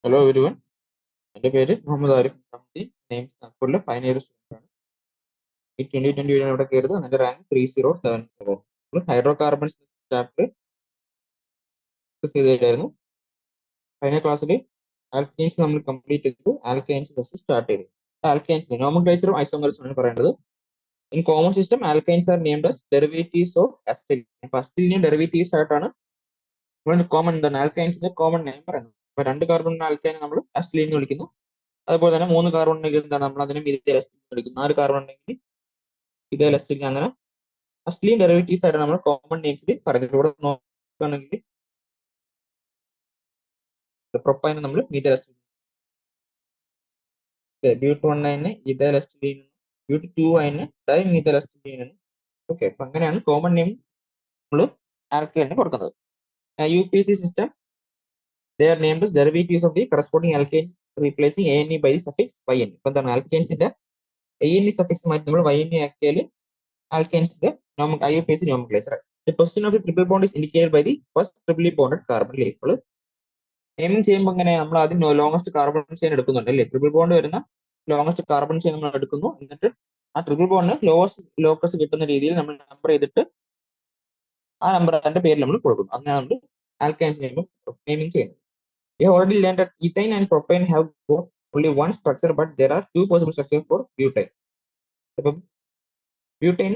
Hello everyone, എൻ്റെ പേര് Muhammad Arif Hamdi. Name നാഗ്പൂരിലെ ഫൈനൽ ഇയർ സ്റ്റുഡൻ്റ് ആണ്. ഈ 2020 ഇവിടെ കയറുന്നത്. അതിൻ്റെ rank 3074. Hydrocarbons chapter discuss ചെയ്തിട്ടായിരുന്നു. കഴിഞ്ഞ ക്ലാസ്സിൽ ആൽക്കൈൻസ് നമ്മൾ കംപ്ലീറ്റ് ചെയ്തു. ആൽക്കൈൻസ് ഫസ്റ്റ് സ്റ്റാർട്ട് ചെയ്തു. ആൽക്കൈൻസ് നോമൻക്ലേച്ചറും ഐസോമേഴ്സും ആണ് പറയേണ്ടത്. In common system alkynes are named as derivatives of acetylene. അപ്പോൾ അസിറ്റൈൻ ഡെറിവേറ്റീവ്സ് ആയിട്ടാണ് കോമൺ എന്താണ് ആൽക്കൈൻസിന്റെ കോമൺ നെയിം പറയുന്നത്. അപ്പോൾ 2 കാർബൺ ആൽക്കൈൻ നമ്മൾ അസിറ്റൈൻ എന്ന് വിളിക്കുന്നു. അതുപോലെ തന്നെ 3 കാർബൺ ഉണ്ടെങ്കിൽ എന്താണ് നമ്മൾ അതിനെ മിഥൈൽ അസിറ്റൈൻ എന്ന് വിളിക്കുന്നു. 4 കാർബൺ ഉണ്ടെങ്കിൽ മിഥൈൽ അസിറ്റൈൻ. അങ്ങനെ അസിറ്റൈൻ ഡെറിവേറ്റീവ്സ് ആയിട്ട് നമ്മൾ കോമൺ നെയിംസിൽ പറയുന്നത്. ഇവിടെ നോക്കുകയാണെങ്കിൽ പ്രൊപ്പൈൻ നമ്മൾ മിഥൈൽ അസിറ്റൈൻ, ബ്യൂട്ട്-1 ഇഥൈൽ അസിറ്റൈൻ, ബ്യൂട്ട്-2 ഡൈ മിഥൈൽ അസിറ്റൈൻ. ഓക്കെ, അപ്പൊ അങ്ങനെയാണ് കോമൺ നെയിം നമ്മൾ ആൽക്കൈലിന് കൊടുക്കുന്നത്. UPC system, they are named as derivatives of the corresponding alkanes replacing ANE by the suffix YN. ഇപ്പൊ എന്താണ് ആൽക്കൈൻസിന്റെ ANE സഫിക്സ് മാറ്റി നമ്മൾ YNE ആക്കിയാൽ ആൽക്കൈൻസിന്റെ IUPAC nomenclature. The position of the triple bond is indicated by the first triply bonded carbon. ഇപ്പോൾ naming ചെയ്യുമ്പോൾ ഇങ്ങനെ നമ്മൾ ആദ്യം ലോങ്ങസ്റ്റ് കാർബൺ ചെയിൻ എടുക്കുന്നുണ്ട് അല്ലേ. ട്രിപ്പിൾ ബോണ്ട് വരുന്ന ലോങ്ങസ്റ്റ് കാർബൺ ചെയിൻ നമ്മൾ എടുക്കുന്നു. എന്നിട്ട് ആ ട്രിപ്പിൾ ബോണ്ടിന് ലോവസ്റ്റ് ലോക്കസ് കിട്ടുന്ന രീതിയിൽ നമ്മൾ നമ്പർ ചെയ്തിട്ട് ആ നമ്പർ അതിന്റെ പേരിൽ നമ്മൾ കൊടുക്കുന്നു. അങ്ങനെയാണ് നമ്മൾ ആൽക്കൈൻസ് നെയിമിംഗ് ചെയ്യുന്നത്. We have already learned that ethane and propane have got only one structure, but there are 2 possible structures for butane. അപ്പം ബ്യൂട്ടൈൻ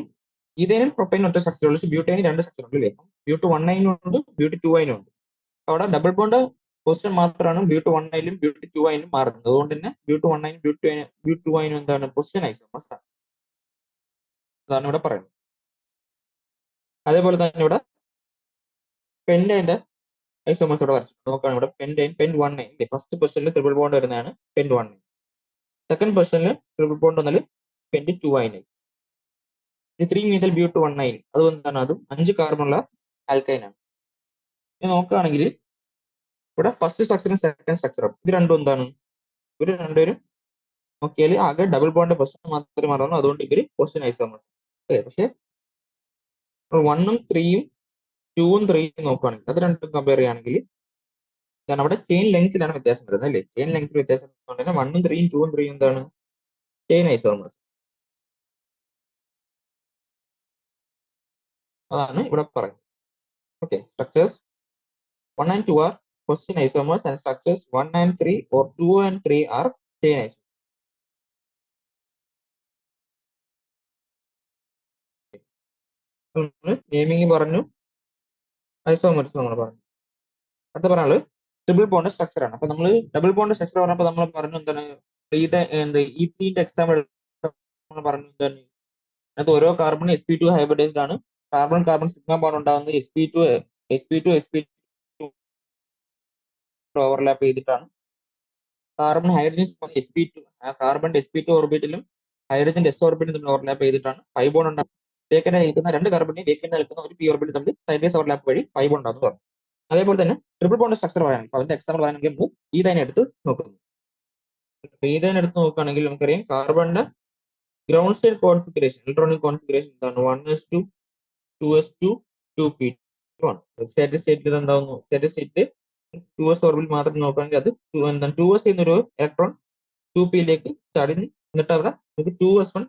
ഈതേനും പ്രൊപ്പൈനും ഒറ്റ സ്ട്രക്ചർ ഉള്ളൂ. ബ്യൂട്ടൈന് 2 സ്ട്രക്ചർ ഉണ്ട് അല്ലേ. ബ്യൂട്ട്-1 ഉണ്ട്, ബ്യൂട്ട്-2 ഉണ്ട്. അവിടെ ഡബിൾ ബോണ്ട് പൊസിഷൻ മാത്രമാണ് ബ്യൂട്ട്-1 ബ്യൂട്ട്-2 മാറുന്നത്. അതുകൊണ്ട് തന്നെ ബ്യൂട്ട്-1 ബ്യൂട്ട്-2 എന്താണ് പൊസിഷൻ ഐസോമേഴ്സ് ആണ്. അതാണ് ഇവിടെ പറയുന്നത്. അതേപോലെ തന്നെ ഇവിടെ പെന്റൈന്റെ ഐസോമേഴ്സ് ഇവിടെ വരച്ചു നോക്കുകയാണ്. ഇവിടെ പെന്റ്-1 ഫസ്റ്റ് പൊസിഷനിൽ ട്രിപ്പിൾ ബോണ്ട് വരുന്നതാണ് പെന്റ്-1. സെക്കൻഡ് പൊസിഷനിൽ ട്രിപ്പിൾ ബോണ്ട് വന്നാൽ പെന്റ്-2. 3 ബ്യൂട്ട്-1 അത് എന്താണ്, അതും 5 കാർബണുള്ള ആൽക്കൈൻ ആണ്. ഇത് നോക്കുകയാണെങ്കിൽ ഇവിടെ ഫസ്റ്റ് സ്ട്രക്ചറും സെക്കൻഡ് സ്ട്രക്ചറും ഇത് രണ്ടും എന്താണ്, ഇവർ രണ്ടുപേരും നോക്കിയാൽ ആകെ ഡബിൾ ബോണ്ട് പൊസിഷൻ മാത്രമേ മാറുന്നു. അതുകൊണ്ട് ഇവര് പൊസിഷൻ ഐസോമേഴ്സ്. പക്ഷെ 1ഉം 3ഉം 2ഉം 3ഉം നോക്കുകയാണെങ്കിൽ അത് രണ്ടും കമ്പയർ ചെയ്യുകയാണെങ്കിൽ അവിടെ ചെയിൻ ലെങ്ത്തിലാണ് വ്യത്യാസം വരുന്നത് അല്ലേ. ചെയിൻ ലെങ്ത്തിൽ വ്യത്യാസം കൊണ്ട് തന്നെ 1ഉം 3ഉം 2ഉം 3ഉം എന്താണ് ചെയിൻ ഐസോമേഴ്സ്. അതാണ് ഇവിടെ പറയുന്നത്. Okay, structures 1 and 2 are position isomers and structures 1 and 3 or 2 and 3 are chain isomers. Naming പറഞ്ഞു, ഐസോമേഴ്സ് നമ്മൾ പറഞ്ഞു. അടുത്ത പറഞ്ഞാൽ ട്രിപ്പിൾ ബോണ്ട് സ്ട്രക്ചർ ആണ്. അപ്പൊ നമ്മൾ ഡബിൾ ബോണ്ട് സ്ട്രക്ചർ പറഞ്ഞപ്പോൾ നമ്മൾ പറഞ്ഞു എന്താണ് ഈത്തിന്റെ എക്സാമ്പിൾ നമ്മൾ പറഞ്ഞു എന്താണ്, അതിനകത്ത് ഓരോ കാർബൺ sp2 ഹൈബ്രിഡൈസ്ഡ് ആണ്. കാർബൺ കാർബൺ സിഗ്മ ബോണ്ട് ഉണ്ടാകുന്നത് sp2 ഓവർലാപ്പ് ചെയ്തിട്ടാണ്. Carbon hydrogen sp2 carbon sp2 ഓർബിറ്റിലും ഹൈഡ്രജൻ s ഓർബിറ്റിലും തമ്മിൽ ഓവർലാപ്പ് ചെയ്തിട്ടാണ് 5 ബോണ്ട് ഉണ്ടാകുന്നത്. വേക്കന്റ് നിൽക്കുന്ന 2 കാർബണിനെ വേക്കന്റ് നിൽക്കുന്ന ഒരു p ഓർബിറ്റ് തമ്മിൽ സൈഡ്വേസ് ഓവർലാപ്പ് വഴി 5 ബോണ്ട് ഉണ്ടാകുന്നു പറഞ്ഞു. അതേപോലെ തന്നെ ട്രിപ്പിൾ ബോണ്ട് സ്ട്രക്ചർ പറയാൻ അതിന്റെ എക്സാമ്പിൾ പറയാനെങ്കിൽ നമുക്ക് ഈതൈനെ എടുത്ത് നോക്കുന്നു. ഈതൈനെ എടുത്ത് നോക്കുകയാണെങ്കിൽ നമുക്കറിയാം കാർബണിന്റെ ground state configuration, electronic configuration എന്താണ്, 1s2 2s2 2p1. സ്റ്റേറ്റ് സ്റ്റേറ്റിൽ എന്താവുന്നു, സ്റ്റേറ്റ് സ്റ്റേറ്റ് 2s ഓർബിറ്റ് മാത്രം നോക്കുകയാണെങ്കിൽ അത് എന്താണ് 2s എന്നൊരു ഇലക്ട്രോൺ 2p ചാടി എന്നിട്ട് അവിടെ നമുക്ക് 2s1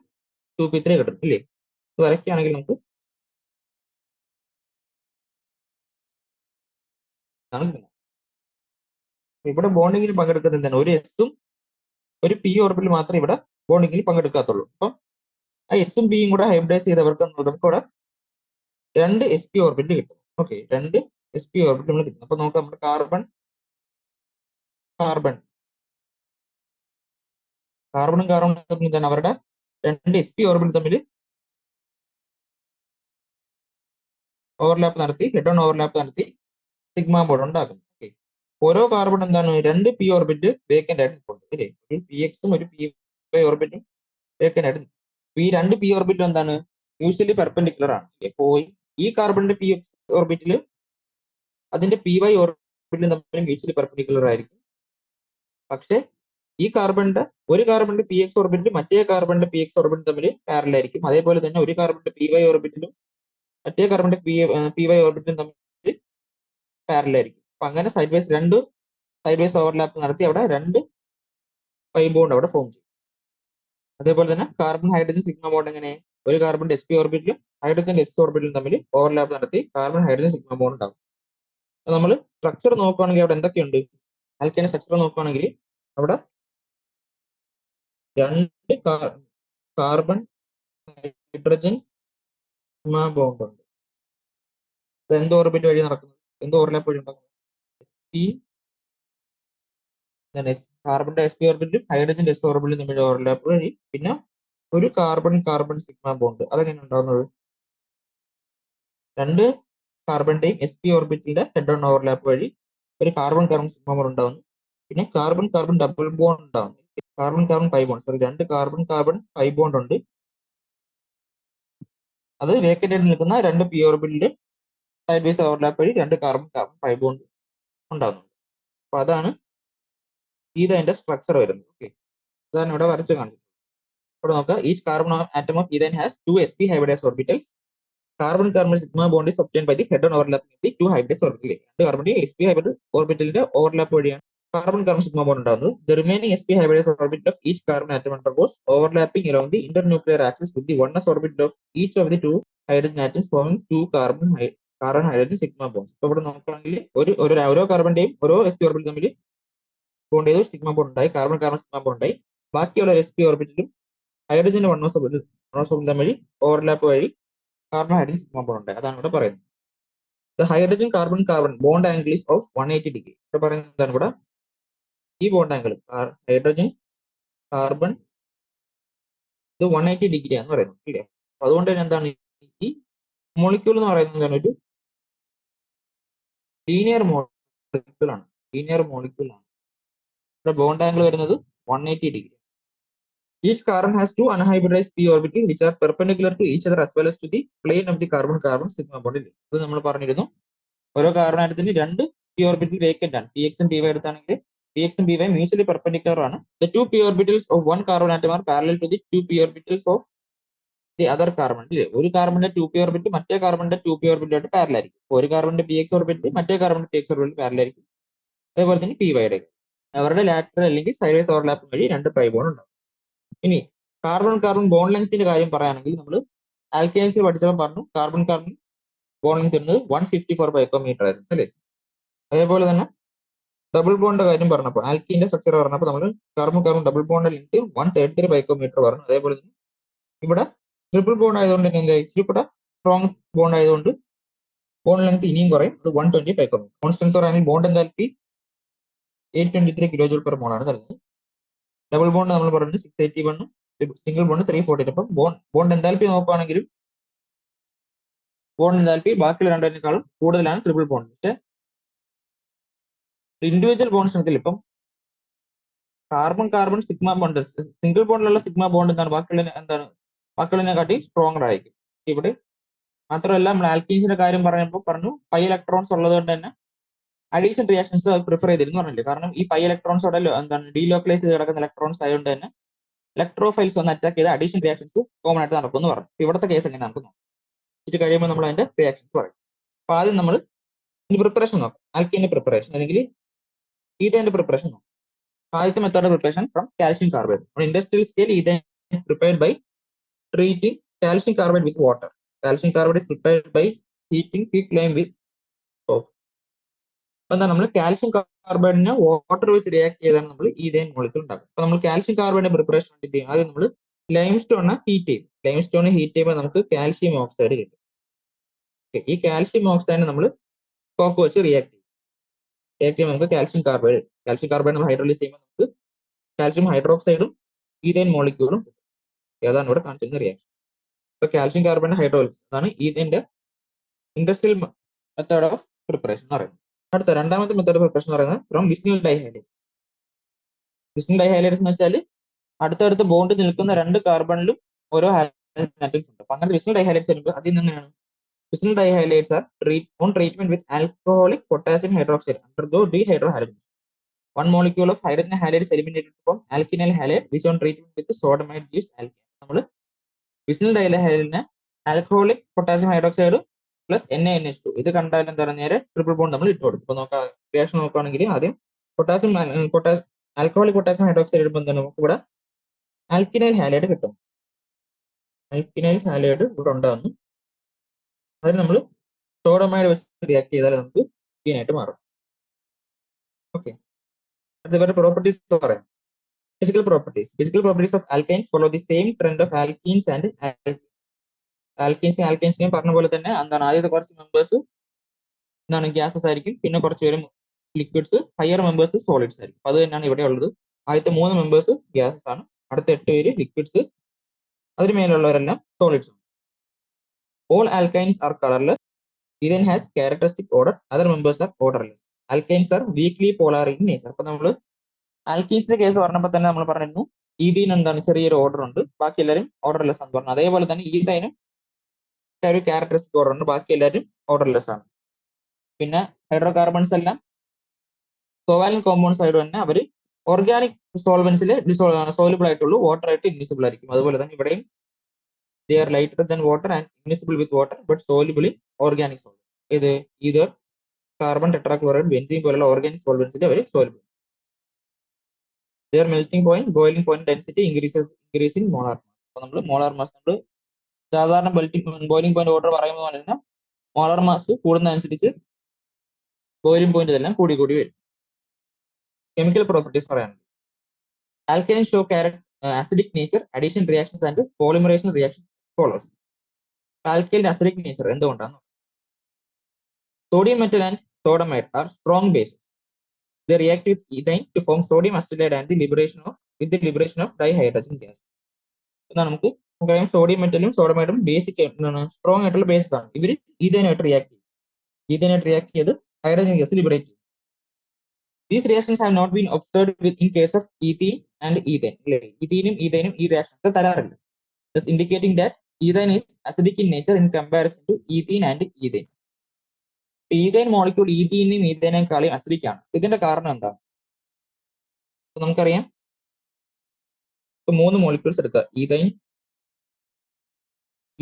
2p3 കിട്ടും ഇല്ലേ. ഇത് വരയ്ക്കുകയാണെങ്കിൽ നമുക്ക് ഇവിടെ ബോണ്ടിങ്ങിൽ പങ്കെടുക്കുന്നത് എന്താണ്, ഒരു എസും ഒരു പി ഓർബിറ്റിൽ മാത്രമേ ഇവിടെ ബോണ്ടിങ്ങിൽ പങ്കെടുക്കാത്തുള്ളൂ. അപ്പം ആ എസും പിയും കൂടെ ഹൈബ്രിഡൈസ് ചെയ്തവർക്ക് നമുക്ക് ഇവിടെ 2 sp ഓർബിറ്റ് കിട്ടും. ഓക്കെ, 2 sp ഓർബിറ്റ് നമ്മൾ കിട്ടും. അപ്പൊ നമുക്ക് നമ്മുടെ കാർബണും കാർബണും തമ്മിൽ എന്താണ് അവരുടെ 2 sp ഓർബിറ്റ് തമ്മിൽ ഓവർലാപ്പ് നടത്തി, ഹെഡ് ഓൺ ഓവർലാപ്പ് നടത്തി സിഗ്മ ബോണ്ട് ഉണ്ടാക്കുന്നു. ഓക്കെ, ഓരോ കാർബൺ എന്താണ് 2 p ഓർബിറ്റ് വേക്കന്റ് ആയിട്ട് നിൽപ്പുണ്ട് അല്ലേ. ഒരു px-ഉം ഒരു py ഓർബിറ്റും വേക്കന്റ് ആയിട്ട് നിൽക്കും. ഈ 2 p ഓർബിറ്റും എന്താണ് യൂഷ്വലി പെർപെൻഡിക്കുലർ ആണ്. അപ്പോൾ ഈ കാർബണിന്റെ px ഓർബിറ്റിൽ അതിന്റെ py ഓർബിറ്റിലും തമ്മിൽ മ്യൂച്വലി പെർപെൻഡിക്കുലർ ആയിരിക്കും. പക്ഷെ ഈ ഒരു കാർബണിന്റെ px ഓർബിറ്റിലും മറ്റേ കാർബണിന്റെ px ഓർബിറ്റും തമ്മിൽ പാരലൽ ആയിരിക്കും. അതേപോലെ തന്നെ ഒരു കാർബണിന്റെ py ഓർബിറ്റിലും മറ്റേ കാർബണിന്റെ py ഓർബിറ്റും തമ്മിൽ പാരലൽ ആയിരിക്കും. അപ്പൊ അങ്ങനെ side vice 2 side vice overlap നടത്തി അവിടെ 2 പൈ ബോണ്ട് അവിടെ ഫോം ചെയ്യും. അതേപോലെ തന്നെ കാർബൺ ഹൈഡ്രജൻ സിഗ്മ ബോണ്ട് എങ്ങനെ, ഒരു കാർബണിന്റെ sp ഓർബിറ്റിലും ഹൈഡ്രജന്റെ s ഓർബിറ്റിലും തമ്മിൽ ഓവർലാപ്പ് നടത്തി കാർബൺ ഹൈഡ്രജൻ സിഗ്മ ബോണ്ട് ഉണ്ടാവും. നമ്മൾ സ്ട്രക്ചർ നോക്കുകയാണെങ്കിൽ അവിടെ എന്തൊക്കെയുണ്ട്, ആൽക്കൈന്റെ സ്ട്രക്ചർ നോക്കുകയാണെങ്കിൽ അവിടെ 2 കാർബൺ ഹൈഡ്രജൻ സിഗ്മ ബോണ്ട് ഉണ്ട്. അത് എന്ത് ഓർബിറ്റ് വഴി നടക്കുന്നത്, എന്ത് ഓവർലാപ്പ് വഴി ഉണ്ടാക്കുന്നത്, കാർബണിന്റെ sp ഓർബിറ്റിലും ഹൈഡ്രജന്റെ s ഓർബിറ്റിലും തമ്മിൽ ഓവർലാപ്പ് വഴി, പിന്നെ ഒരു കാർബൺ കാർബൺ സിഗ്മ ബോണ്ട് അതെങ്ങനെ ഉണ്ടാവുന്നത്, 2 കാർബണിന്റെയും sp ഓർബിറ്റിന്റെ ഹെഡ് ഓൺ ഓവർലാപ്പ് വഴി ഒരു കാർബൺ കാർബൺ സിഗ്മ ബോണ്ട് ഉണ്ടാവുന്നു. പിന്നെ കാർബൺ കാർബൺ ഡബിൾ ബോണ്ട് ഉണ്ടാവുന്നു, carbon carbon pi bond, sorry 2 carbon carbon pi bond ഉണ്ട്. അത് വേക്കന്റ് ആയിട്ട് നിൽക്കുന്ന 2 p ഓർബിറ്റിന്റെ സൈഡ് വൈസ് ഓവർലാപ്പ് വഴി 2 കാർബൺ കാർബൺ പൈ ബോണ്ട് ഉണ്ടാവുന്നുണ്ട്. അപ്പൊ അതാണ് ഇതിന്റെ സ്ട്രക്ചർ വരുന്നത്. ഓക്കെ, അതാണ് ഇവിടെ വരച്ച് കാണിച്ചത്. ഇവിടെ നോക്കുക, each carbon atom of ethyne has 2 sp hybridized orbitals. Carbon carbon sigma bond is obtained by the head on overlapping the 2 hybridized orbitals. 2 കാർബണിന്റെ sp hybrid ഓർബിറ്റലിന്റെ ഓവർലാപ്പ് വഴിയാണ് കാർബൺ കാർബൺ സിഗ്മ ബോണ്ട് ഉണ്ടാകുന്നത്. The remaining sp hybridized orbital of each carbon atom undergoes overlapping along the internuclear axis with the 1s orbital of each of the 2 hydrogen atoms forming 2 carbon hydrogen sigma bonds. അപ്പോൾ ഇവിടെ നോക്കുകയാണെങ്കിൽ ഓരോ കാർബണിന്റെയും ഓരോ sp orbital തമ്മിൽ bond ചെയ്ത് sigma bond ഉണ്ടായി, carbon carbon sigma bond ഉണ്ടായി. ബാക്കിയുള്ള sp ഓർബിറ്റലും ഹൈഡ്രജന്റെ 1s ഓർബിറ്റൽ തമ്മിൽ ഓവർലാപ്പ് വഴി കാർബൺ ഹൈഡ്രജൻ സിഗ്മ ബോണ്ട് ഉണ്ടായി. അതാണ് ഇവിടെ പറയുന്നത്. The hydrogen carbon carbon bond angle is of 180 degree. ഇവിടെ പറയുന്നത് എന്താണ്, ഇവിടെ ഈ ബോണ്ട് ആംഗിൾ ഹൈഡ്രജൻ കാർബൺ ഇത് 180 ഡിഗ്രി ആണെന്ന് പറയുന്നത്. ഇല്ലേ, അതുകൊണ്ട് തന്നെ എന്താണ് ഈ മോളിക്യൂൾ എന്ന് പറയുന്നത് എന്താണ്, ഒരു ലീനിയർ മോളിക്യൂൾ ആണ്. ലീനിയർ മോളിക്യൂൾ ആണ്. ഇവിടെ ബോണ്ട് ആംഗിൾ വരുന്നത് 180 degree. Each carbon has 2 unhybridized p orbitals which are perpendicular to each other as well as to the plane of the carbon carbon sigma bond. ഇത് നമ്മൾ പറഞ്ഞിരുന്നു. ഓരോ carbon ആറ്റത്തിന് 2 p orbital vacant ആണ്. px ഉം py എടുത്താണെങ്കിൽ px ഉം py mutually perpendicular ആണ്. The 2 p orbitals of one carbon atom are parallel to the 2 p orbitals of the other carbon. ഒരു കാർബണിന്റെ 2 p orbit മറ്റേ കാർബണിന്റെ 2 p ഓർബിറ്റുമായിട്ട് പാരലൽ ആയിരിക്കും. ഒരു കാർബണിന്റെ px orbit മറ്റേ കാർബണിന്റെ px orbit parallel ആയിരിക്കും. അതേപോലെ തന്നെ py യുടെ അവരുടെ ലാറ്ററൽ അല്ലെങ്കിൽ സൈഡ് വൈസ് ഓവർലാപ്പ് വഴി 2 പൈ ബോണ്ട് ഉണ്ടാവും. ഇനി കാർബൺ കാർബൺ ബോണ്ട് ലെങ്ത്തിന്റെ കാര്യം പറയുകയാണെങ്കിൽ നമ്മൾ ആൽക്കൈൻസിൽ പഠിച്ചപ്പോൾ പറഞ്ഞു കാർബൺ കാർബൺ ബോണ്ട് ലെങ്ത് വരുന്നത് 154 പൈക്കോമീറ്റർ ആയിരുന്നു അല്ലേ. അതേപോലെ തന്നെ ഡബിൾ ബോണ്ട് കാര്യം പറഞ്ഞപ്പോൾ ആൽക്കീന്റെ സ്ട്രക്ചർ പറഞ്ഞപ്പോൾ നമ്മൾ carbon carbon double bond length 133 picometre പറഞ്ഞു. അതേപോലെ തന്നെ ഇവിടെ ട്രിപ്പിൾ ബോണ്ട് ആയതുകൊണ്ട് തന്നെ എന്താ ഇച്ചിരി കൂടെ സ്ട്രോങ് ബോണ്ട് ആയതുകൊണ്ട് ബോണ്ട് ലെങ്ത് ഇനിയും കുറയും, അത് 120 പൈക്കോമീറ്റർ. ബോണ്ട് സ്ട്രെങ്ത് പറയുകയാണെങ്കിൽ bond എന്താൽപ്പി 823 kilo joule per mole ആണ് തരുന്നത്. ഡബിൾ ബോണ്ട് നമ്മൾ പറഞ്ഞത് 681, സിംഗിൾ ബോണ്ട് 340. അപ്പം ബോണ്ട് എന്താൽപ്പി നോക്കുകയാണെങ്കിലും ബോണ്ട് എന്താൽപ്പി ബാക്കിയുള്ള രണ്ടിനേക്കാളും കൂടുതലാണ് ട്രിപ്പിൾ ബോണ്ട്. പക്ഷെ ഇൻഡിവിജ്വൽ ബോണ്ട് സ്ട്രെങ്ത്തിൽ ഇപ്പം carbon carbon sigma bond single ബോണ്ടിലുള്ള സിഗ്മ ബോണ്ട് എന്താണ് ബാക്കിയുള്ളതിനെക്കാട്ടി സ്ട്രോങ്ങർ ആയിരിക്കും. ഇവിടെ മാത്രമല്ല നമ്മൾ ആൽക്കീൻസിന്റെ കാര്യം പറയുമ്പോൾ പറഞ്ഞു പൈ ഇലക്ട്രോൺസ് ഉള്ളത് കൊണ്ട് തന്നെ അഡീഷൻ റിയാക്ഷൻസ് പ്രിഫർ ചെയ്തിരുന്നു പറഞ്ഞില്ലേ. കാരണം ഈ പൈ ഇലക്ട്രോൺസ് എന്താണ് ഡീലോക്കലൈസ് ചെയ്ത് കിടക്കുന്ന ഇലക്ട്രോൺസ് ആയതുകൊണ്ട് തന്നെ ഇലക്ട്രോഫൈൽസ് വന്ന് അറ്റാക്ക് ചെയ്ത അഡീഷൻ റിയാക്ഷൻസ് കോമൺ ആയിട്ട് നടക്കുമെന്ന് പറഞ്ഞു. ഇവിടുത്തെ കേസ് എങ്ങനെ നടക്കുന്നു ഇത് കഴിയുമ്പോൾ നമ്മൾ അതിന്റെ റിയാക്ഷൻസ് പറയും. അപ്പൊ ആദ്യം നമ്മൾ പ്രിപ്പറേഷൻ നോക്കാം. ആൽക്കീന്റെ പ്രിപ്പറേഷൻ അല്ലെങ്കിൽ ഈഥേന്റെ പ്രിപ്പറേഷൻ നോക്കാം. ആദ്യത്തെ method preparation from calcium carbide. On industrial scale, ethane is prepared by treating calcium carbide with water. Calcium carbide is prepared by heating quicklime with soap. എന്താ നമ്മൾ കാൽഷ്യം കാർബൈഡിനെ വാട്ടർ വെച്ച് react ചെയ്താണ് നമ്മൾ ethane molecule ഉണ്ടാക്കുക. അപ്പൊ നമ്മൾ calcium കാർബൈഡിന്റെ preparation വേണ്ടി ചെയ്യും. ആദ്യം നമ്മൾ ലൈംസ്റ്റോണിനെ ഹീറ്റ് ചെയ്യും. ലൈംസ്റ്റോണിനെ ഹീറ്റ് ചെയ്യുമ്പോൾ നമുക്ക് കാൽഷ്യം ഓക്സൈഡ് കിട്ടും. ഈ കാൽഷ്യം ഓക്സൈഡിനെ നമ്മൾ കോക്ക് വെച്ച് റിയാക്ട് ചെയ്യുമ്പോൾ നമുക്ക് കാൽഷ്യം കാർബൈഡ് നമ്മൾ ഹൈഡ്രോലൈസ് ചെയ്യുമ്പോൾ നമുക്ക് കാൽഷ്യം ഹൈഡ്രോക്സൈഡും ഈഥേൻ മോളിക്യൂളും കിട്ടും. ഏതാണ് ഇവിടെ കാണിച്ചിരുന്ന റിയാക്ഷൻ. ഇപ്പൊ കാൽഷ്യം കാർബൈഡ് ഹൈഡ്രോളിസിസ് അതാണ് ഈഥേന്റെ ഇൻഡസ്ട്രിയൽ മെത്തേഡ് ഓഫ് പ്രിപ്പറേഷൻ എന്ന് പറയുന്നത്. അടുത്ത രണ്ടാമത്തെ മെത്തേഡ് പ്രിപ്പറേഷൻ എന്ന് പറയുന്നത് ഫ്രം വിസ്നിൽ ഡൈഹൈഡ്രേറ്റ്സ്. വിസ്നിൽ ഡൈഹൈഡ്രേറ്റ്സ് എന്ന് വെച്ചാൽ അടുത്തടുത്ത് ബോണ്ട് നിൽക്കുന്ന 2 കാർബണിലും ഓരോ ആറ്റംസ് ഉണ്ട്. അപ്പൊ അങ്ങനെ വിസ്നിൽ ഡൈഹൈഡ്രേറ്റ്സ് വരുമ്പോൾ അതിൽ നിന്നാണ് vicinal dihydrates are on treatment with alcoholic potassium hydroxide undergo dehydrohalation. One molecule of hydrogen halide is eliminated from alkynyl halide which on treatment with sodamide gives alkane. നമ്മൾ വിസ്നിൽ ഡൈഹൈഡ്രേറ്റിനെ alcoholic potassium hydroxide plus NaNH2 ഇത് കണ്ടാൽ എന്താണ് നേരെ triple bond നമ്മൾ ഇട്ട് കൊടുക്കും. ഇപ്പൊ നോക്കാം റിയാക്ഷൻ നോക്കുകയാണെങ്കിൽ ആദ്യം പൊട്ടാസ്യം ആൽക്കഹോളിക് പൊട്ടാസ്യം ഹൈഡ്രോക്സൈഡ് ഇടുമ്പോൾ എന്താണ് നമുക്ക് ഇവിടെ ആൽക്കിനൈൽ ഹാലൈഡ് കിട്ടും. ആൽക്കിനൈൽ ഹാലൈഡ് ഇവിടെ ഉണ്ടാകുന്നു. അതിന് നമ്മൾ സോഡമൈഡ് വെച്ച് റിയാക്ട് ചെയ്താൽ നമുക്ക് കീനായിട്ട് മാറും. ഓക്കെ, അതുപോലെ പ്രോപ്പർട്ടീസ് പറയാം. Physical properties. Physical properties of alkynes follow the same trend of alkenes and alkenes പറഞ്ഞ പോലെ തന്നെ എന്താണ് ആദ്യത്തെ കുറച്ച് മെമ്പേഴ്സ് എന്താണ് ഗ്യാസസ് ആയിരിക്കും, പിന്നെ കുറച്ച് പേരും ലിക്വിഡ്സ്, ഹയർ മെമ്പേഴ്സ് സോളിഡ്സ് ആയിരിക്കും. അത് തന്നെയാണ് ഇവിടെ ഉള്ളത്. ആദ്യത്തെ 3 മെമ്പേഴ്സ് ഗ്യാസസ് ആണ്, അടുത്ത 8 പേര് ലിക്വിഡ്സ്, അതിന് മേലുള്ളവരെല്ലാം solids. All alkynes are colorless. Ethane has characteristic odor. Other members are odorless. Alkynes are weakly polar in nature. അപ്പൊ നമ്മൾ ആൽക്കീൻസിന്റെ കേസ് പറഞ്ഞപ്പോൾ തന്നെ നമ്മൾ പറഞ്ഞിരുന്നു ഈഥീൻ എന്താണ് ചെറിയൊരു ഓർഡർ ഉണ്ട്, ബാക്കി എല്ലാവരും ഓർഡർലെസ് എന്ന് പറഞ്ഞു. അതേപോലെ തന്നെ ഈഥൈനും ഒരു ക്യാരക്ടറിസ്റ്റിക് ഓർഡർ ഉണ്ട്, ബാക്കി എല്ലാവരും ഓർഡർലെസ് ആണ്. പിന്നെ ഹൈഡ്രോ കാർബൺസ് എല്ലാം കോവാലന്റ് കോമ്പൗണ്ട്സ് ആയിട്ട് തന്നെ അവർ ഓർഗാനിക് സോൾവെന്റ്സിൽ സോലുബിൾ ആയിട്ടുള്ളൂ, വാട്ടർ ആയിട്ട് ഇൻവിസിബിൾ ആയിരിക്കും. അതുപോലെ തന്നെ ഇവിടെയും they are lighter than water and immiscible with water but soluble in organic solvents. ഇത് either കാർബൺ ടെട്രാക്ലോറൈഡ്, ബെൻസീൻ പോലുള്ള ഓർഗാനിക് സോൾവെന്റ്സിൽ അവർ soluble. Their melting point, boiling point density increase in molar mass. അപ്പോൾ നമ്മൾ മോളാർ മാസ് നമ്മൾ സാധാരണ boiling point order പറയുമ്പോൾ തന്നെ മോളാർ മാസ് കൂടുന്നതനുസരിച്ച് ബോയിലിംഗ് പോയിന്റ് ഇതെല്ലാം കൂടി കൂടി വരും. കെമിക്കൽ പ്രോപ്പർട്ടീസ് പറയാനുണ്ട്. Alkynes show acidic nature, addition reactions and polymerization reaction follows. ആൽക്കൈലിന്റെ അസിഡിക് നേച്ചർ എന്തുകൊണ്ടാണ്? Sodium metal and sodamide are strong bases. They react with ethane to form sodium acetate and the liberation of dihydrogen gas. എന്നാൽ നമുക്കറിയാം sodium മെറ്റലും സോഡമൈഡും basic strong ആയിട്ടുള്ള base ആണ്. ഇവർ ഈഥേനായിട്ട് react ചെയ്ത് hydrogen gas liberate ചെയ്യും. These reactions have not been observed in case of ethene and ethane. ഈഥീനും ഈഥേനും ഈ reactions തരാറില്ല. Thus indicating that ethane is acidic in nature in comparison to ethene and ethane. Ethyne molecule ഈഥീനും ഈഥേനേക്കാളും acidic ആണ്. ഇതിന്റെ കാരണം എന്താണ്? നമുക്കറിയാം, ഇപ്പൊ 3 മോളിക്യൂൾസ് എടുക്കുക, ഈഥൈൻ,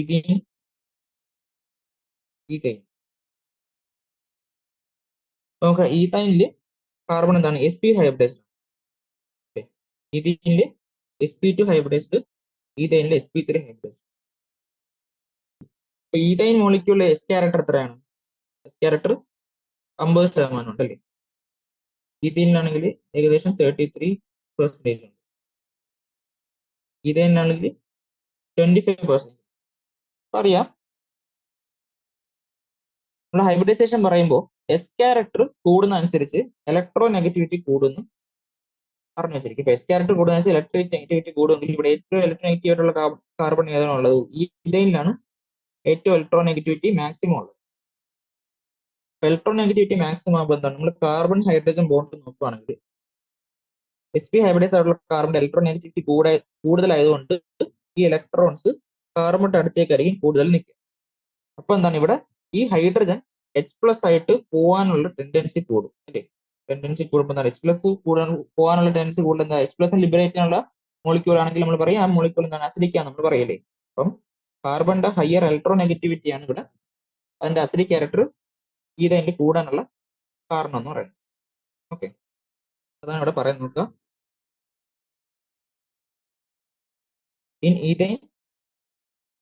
ഈഥീൻ, ഈഥൈൻ. നമുക്ക് ഈഥൈനില് കാർബൺ എന്താണ് sp ഹൈബ്രിഡൈസ്ഡ്, ഈഥീനില് sp2 ഹൈബ്രിഡൈസ്ഡ്, ഈഥൈനില് sp3 ഹൈബ്രിഡൈസ്ഡ്. ഇപ്പൊ ഈഥൈൻ മോളിക്യൂളിലെ എസ് ക്യാരക്ടർ എത്രയാണ്? എസ് ക്യാരക്ടർ 50% ഉണ്ടല്ലേ. ഈഥീനിലാണെങ്കിൽ ഏകദേശം 33% ഉണ്ട്. ഈഥൈനിലാണെങ്കിൽ 25%. അറിയാം, നമ്മൾ ഹൈബ്രിഡൈസേഷൻ പറയുമ്പോൾ എസ് ക്യാരക്ടർ കൂടുന്ന അനുസരിച്ച് ഇലക്ട്രോ നെഗറ്റിവിറ്റി കൂടുന്നു പറഞ്ഞു വെച്ചിരിക്കും. ഇപ്പൊ എസ് ക്യാരക്ടർ കൂടുന്ന അനുസരിച്ച് ഇലക്ട്രിക് നെഗറ്റിവിറ്റി കൂടുമെങ്കിൽ ഇവിടെ ഏറ്റവും ഇലക്ട്രോ നെഗറ്റീവ് ആയിട്ടുള്ള കാർബൺ ഏതാണ് ഉള്ളത്? ഈ ഈഥൈനിലാണ് ഏറ്റവും ഇലക്ട്രോ നെഗറ്റിവിറ്റി മാക്സിമം ഉള്ളത്. ഇലക്ട്രോ നെഗറ്റിവിറ്റി മാക്സിമം ആകുമ്പോൾ എന്താണ്, നമ്മൾ കാർബൺ ഹൈഡ്രജൻ ബോണ്ട് നോക്കുകയാണെങ്കിൽ sp ഹൈബ്രിഡൈസ് ആയിട്ടുള്ള കാർബണിന്റെ ഇലക്ട്രോ നെഗറ്റിവിറ്റി കൂടുതലായതുകൊണ്ട് ഈ ഇലക്ട്രോൺസ് കാർബണിന്റെ അടുത്തേക്കായിരിക്കും കൂടുതൽ നിൽക്കുക. അപ്പൊ എന്താണ് ഇവിടെ ഈ ഹൈഡ്രജൻ H+ ആയിട്ട് പോകാനുള്ള ടെൻഡൻസി കൂടും അല്ലേ. ടെൻഡൻസി കൂടുമ്പോൾ H+ പോകാനുള്ള ടെൻഡൻസി കൂടുതൽ എന്താ, H+ ലിബറേറ്റ് ചെയ്യാനുള്ള മോളിക്യൂൾ ആണെങ്കിൽ നമ്മൾ പറയും ആ മോളിക്യൂൾ എന്താണ് അസിഡിക് നമ്മൾ പറയല്ലേ. അപ്പം കാർബണിന്റെ ഹയർ ഇലക്ട്രോ നെഗറ്റിവിറ്റി ആണ് ഇവിടെ അതിന്റെ അസിഡിക് ക്യാരക്ടർ ഈഥൈനിൽ കൂടാനുള്ള കാരണം എന്ന് പറയുന്നത്. ഓക്കെ, അതാണ് ഇവിടെ പറയാൻ നോക്കുക. In ethane,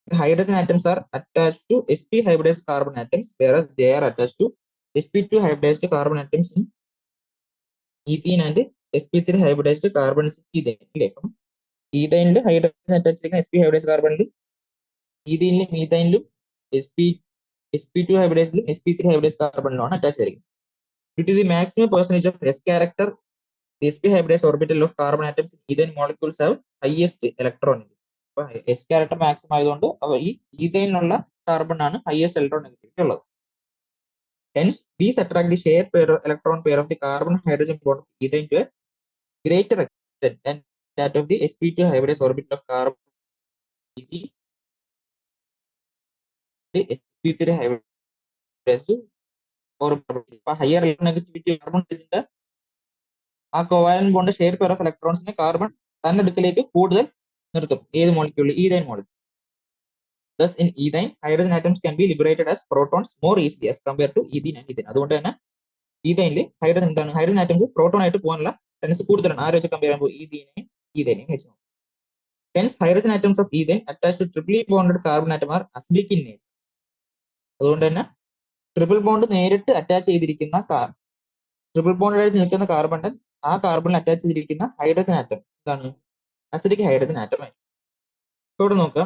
the hydrogen atoms are attached to sp hybridized carbon atoms, whereas they are attached to sp2 hybridized carbon atoms in ethene and sp3 hybridized carbons in ethane. അല്ലേ, അപ്പം ഈഥൈനിൽ ഹൈഡ്രജൻ അറ്റാച്ച് ചെയ്യുന്ന sp hybridized കാർബണിലും ഈഥീനിലും മീഥൈനിലും sp2 hybridized sp3 hybridized കാർബണിലുമാണ് attach ചെയ്തിരിക്കുന്നത്. Due to the maximum percentage of s character, the sp hybridized orbital of carbon atoms in ethane molecules have highest electron. S character maximum ആയതുകൊണ്ട് ഈ ഈഥൈനിലുള്ള carbon ആണ് highest electron negativity ഉള്ളത്. Hence, these attract the shared electron pair of the carbon hydrogen bond of ethane to a greater extent than that of the sp2 hybridized orbital of carbon. The sp3 hybridized orbital higher electron negativity carbon ആ covalent bond share pair of ഇലക്ട്രോൺസിനെ carbon തന്നെ അടുക്കലേക്ക് കൂടുതൽ നിർത്തും. ഏത് molecule? Ethyne molecule. Thus, in ethane, hydrogen atoms can be liberated as protons more easily as compared to ethene and ethane. അതുകൊണ്ട് തന്നെ ഈതൈനിൽ hydrogen എന്താണ്, ഹൈഡ്രജൻ ആറ്റംസ് പ്രോട്ടോൺ ആയിട്ട് പോകാനുള്ള ടെൻസ് കൂടുതലാണ്. ആരെ വെച്ച് കമ്പയർ ചെയ്യുമ്പോൾ ഈതേനെയും വെച്ച് നോക്കാം. Hence, hydrogen atoms of ethane attached to triply bonded carbon atom are acidic in nature. അതുകൊണ്ട് തന്നെ ട്രിപ്പിൾ ബോണ്ട് നേരിട്ട് അറ്റാച്ച് ചെയ്തിരിക്കുന്ന ട്രിപ്പിൾ ബോണ്ട് ആയിട്ട് നിൽക്കുന്ന കാർബണിൽ ആ കാർബണിൽ അറ്റാച്ച് ചെയ്തിരിക്കുന്ന ഹൈഡ്രജൻ ആറ്റം എന്താണ്, അസിഡിക് ഹൈഡ്രജൻ ആറ്റം ആയി. ഇവിടെ നോക്കുക,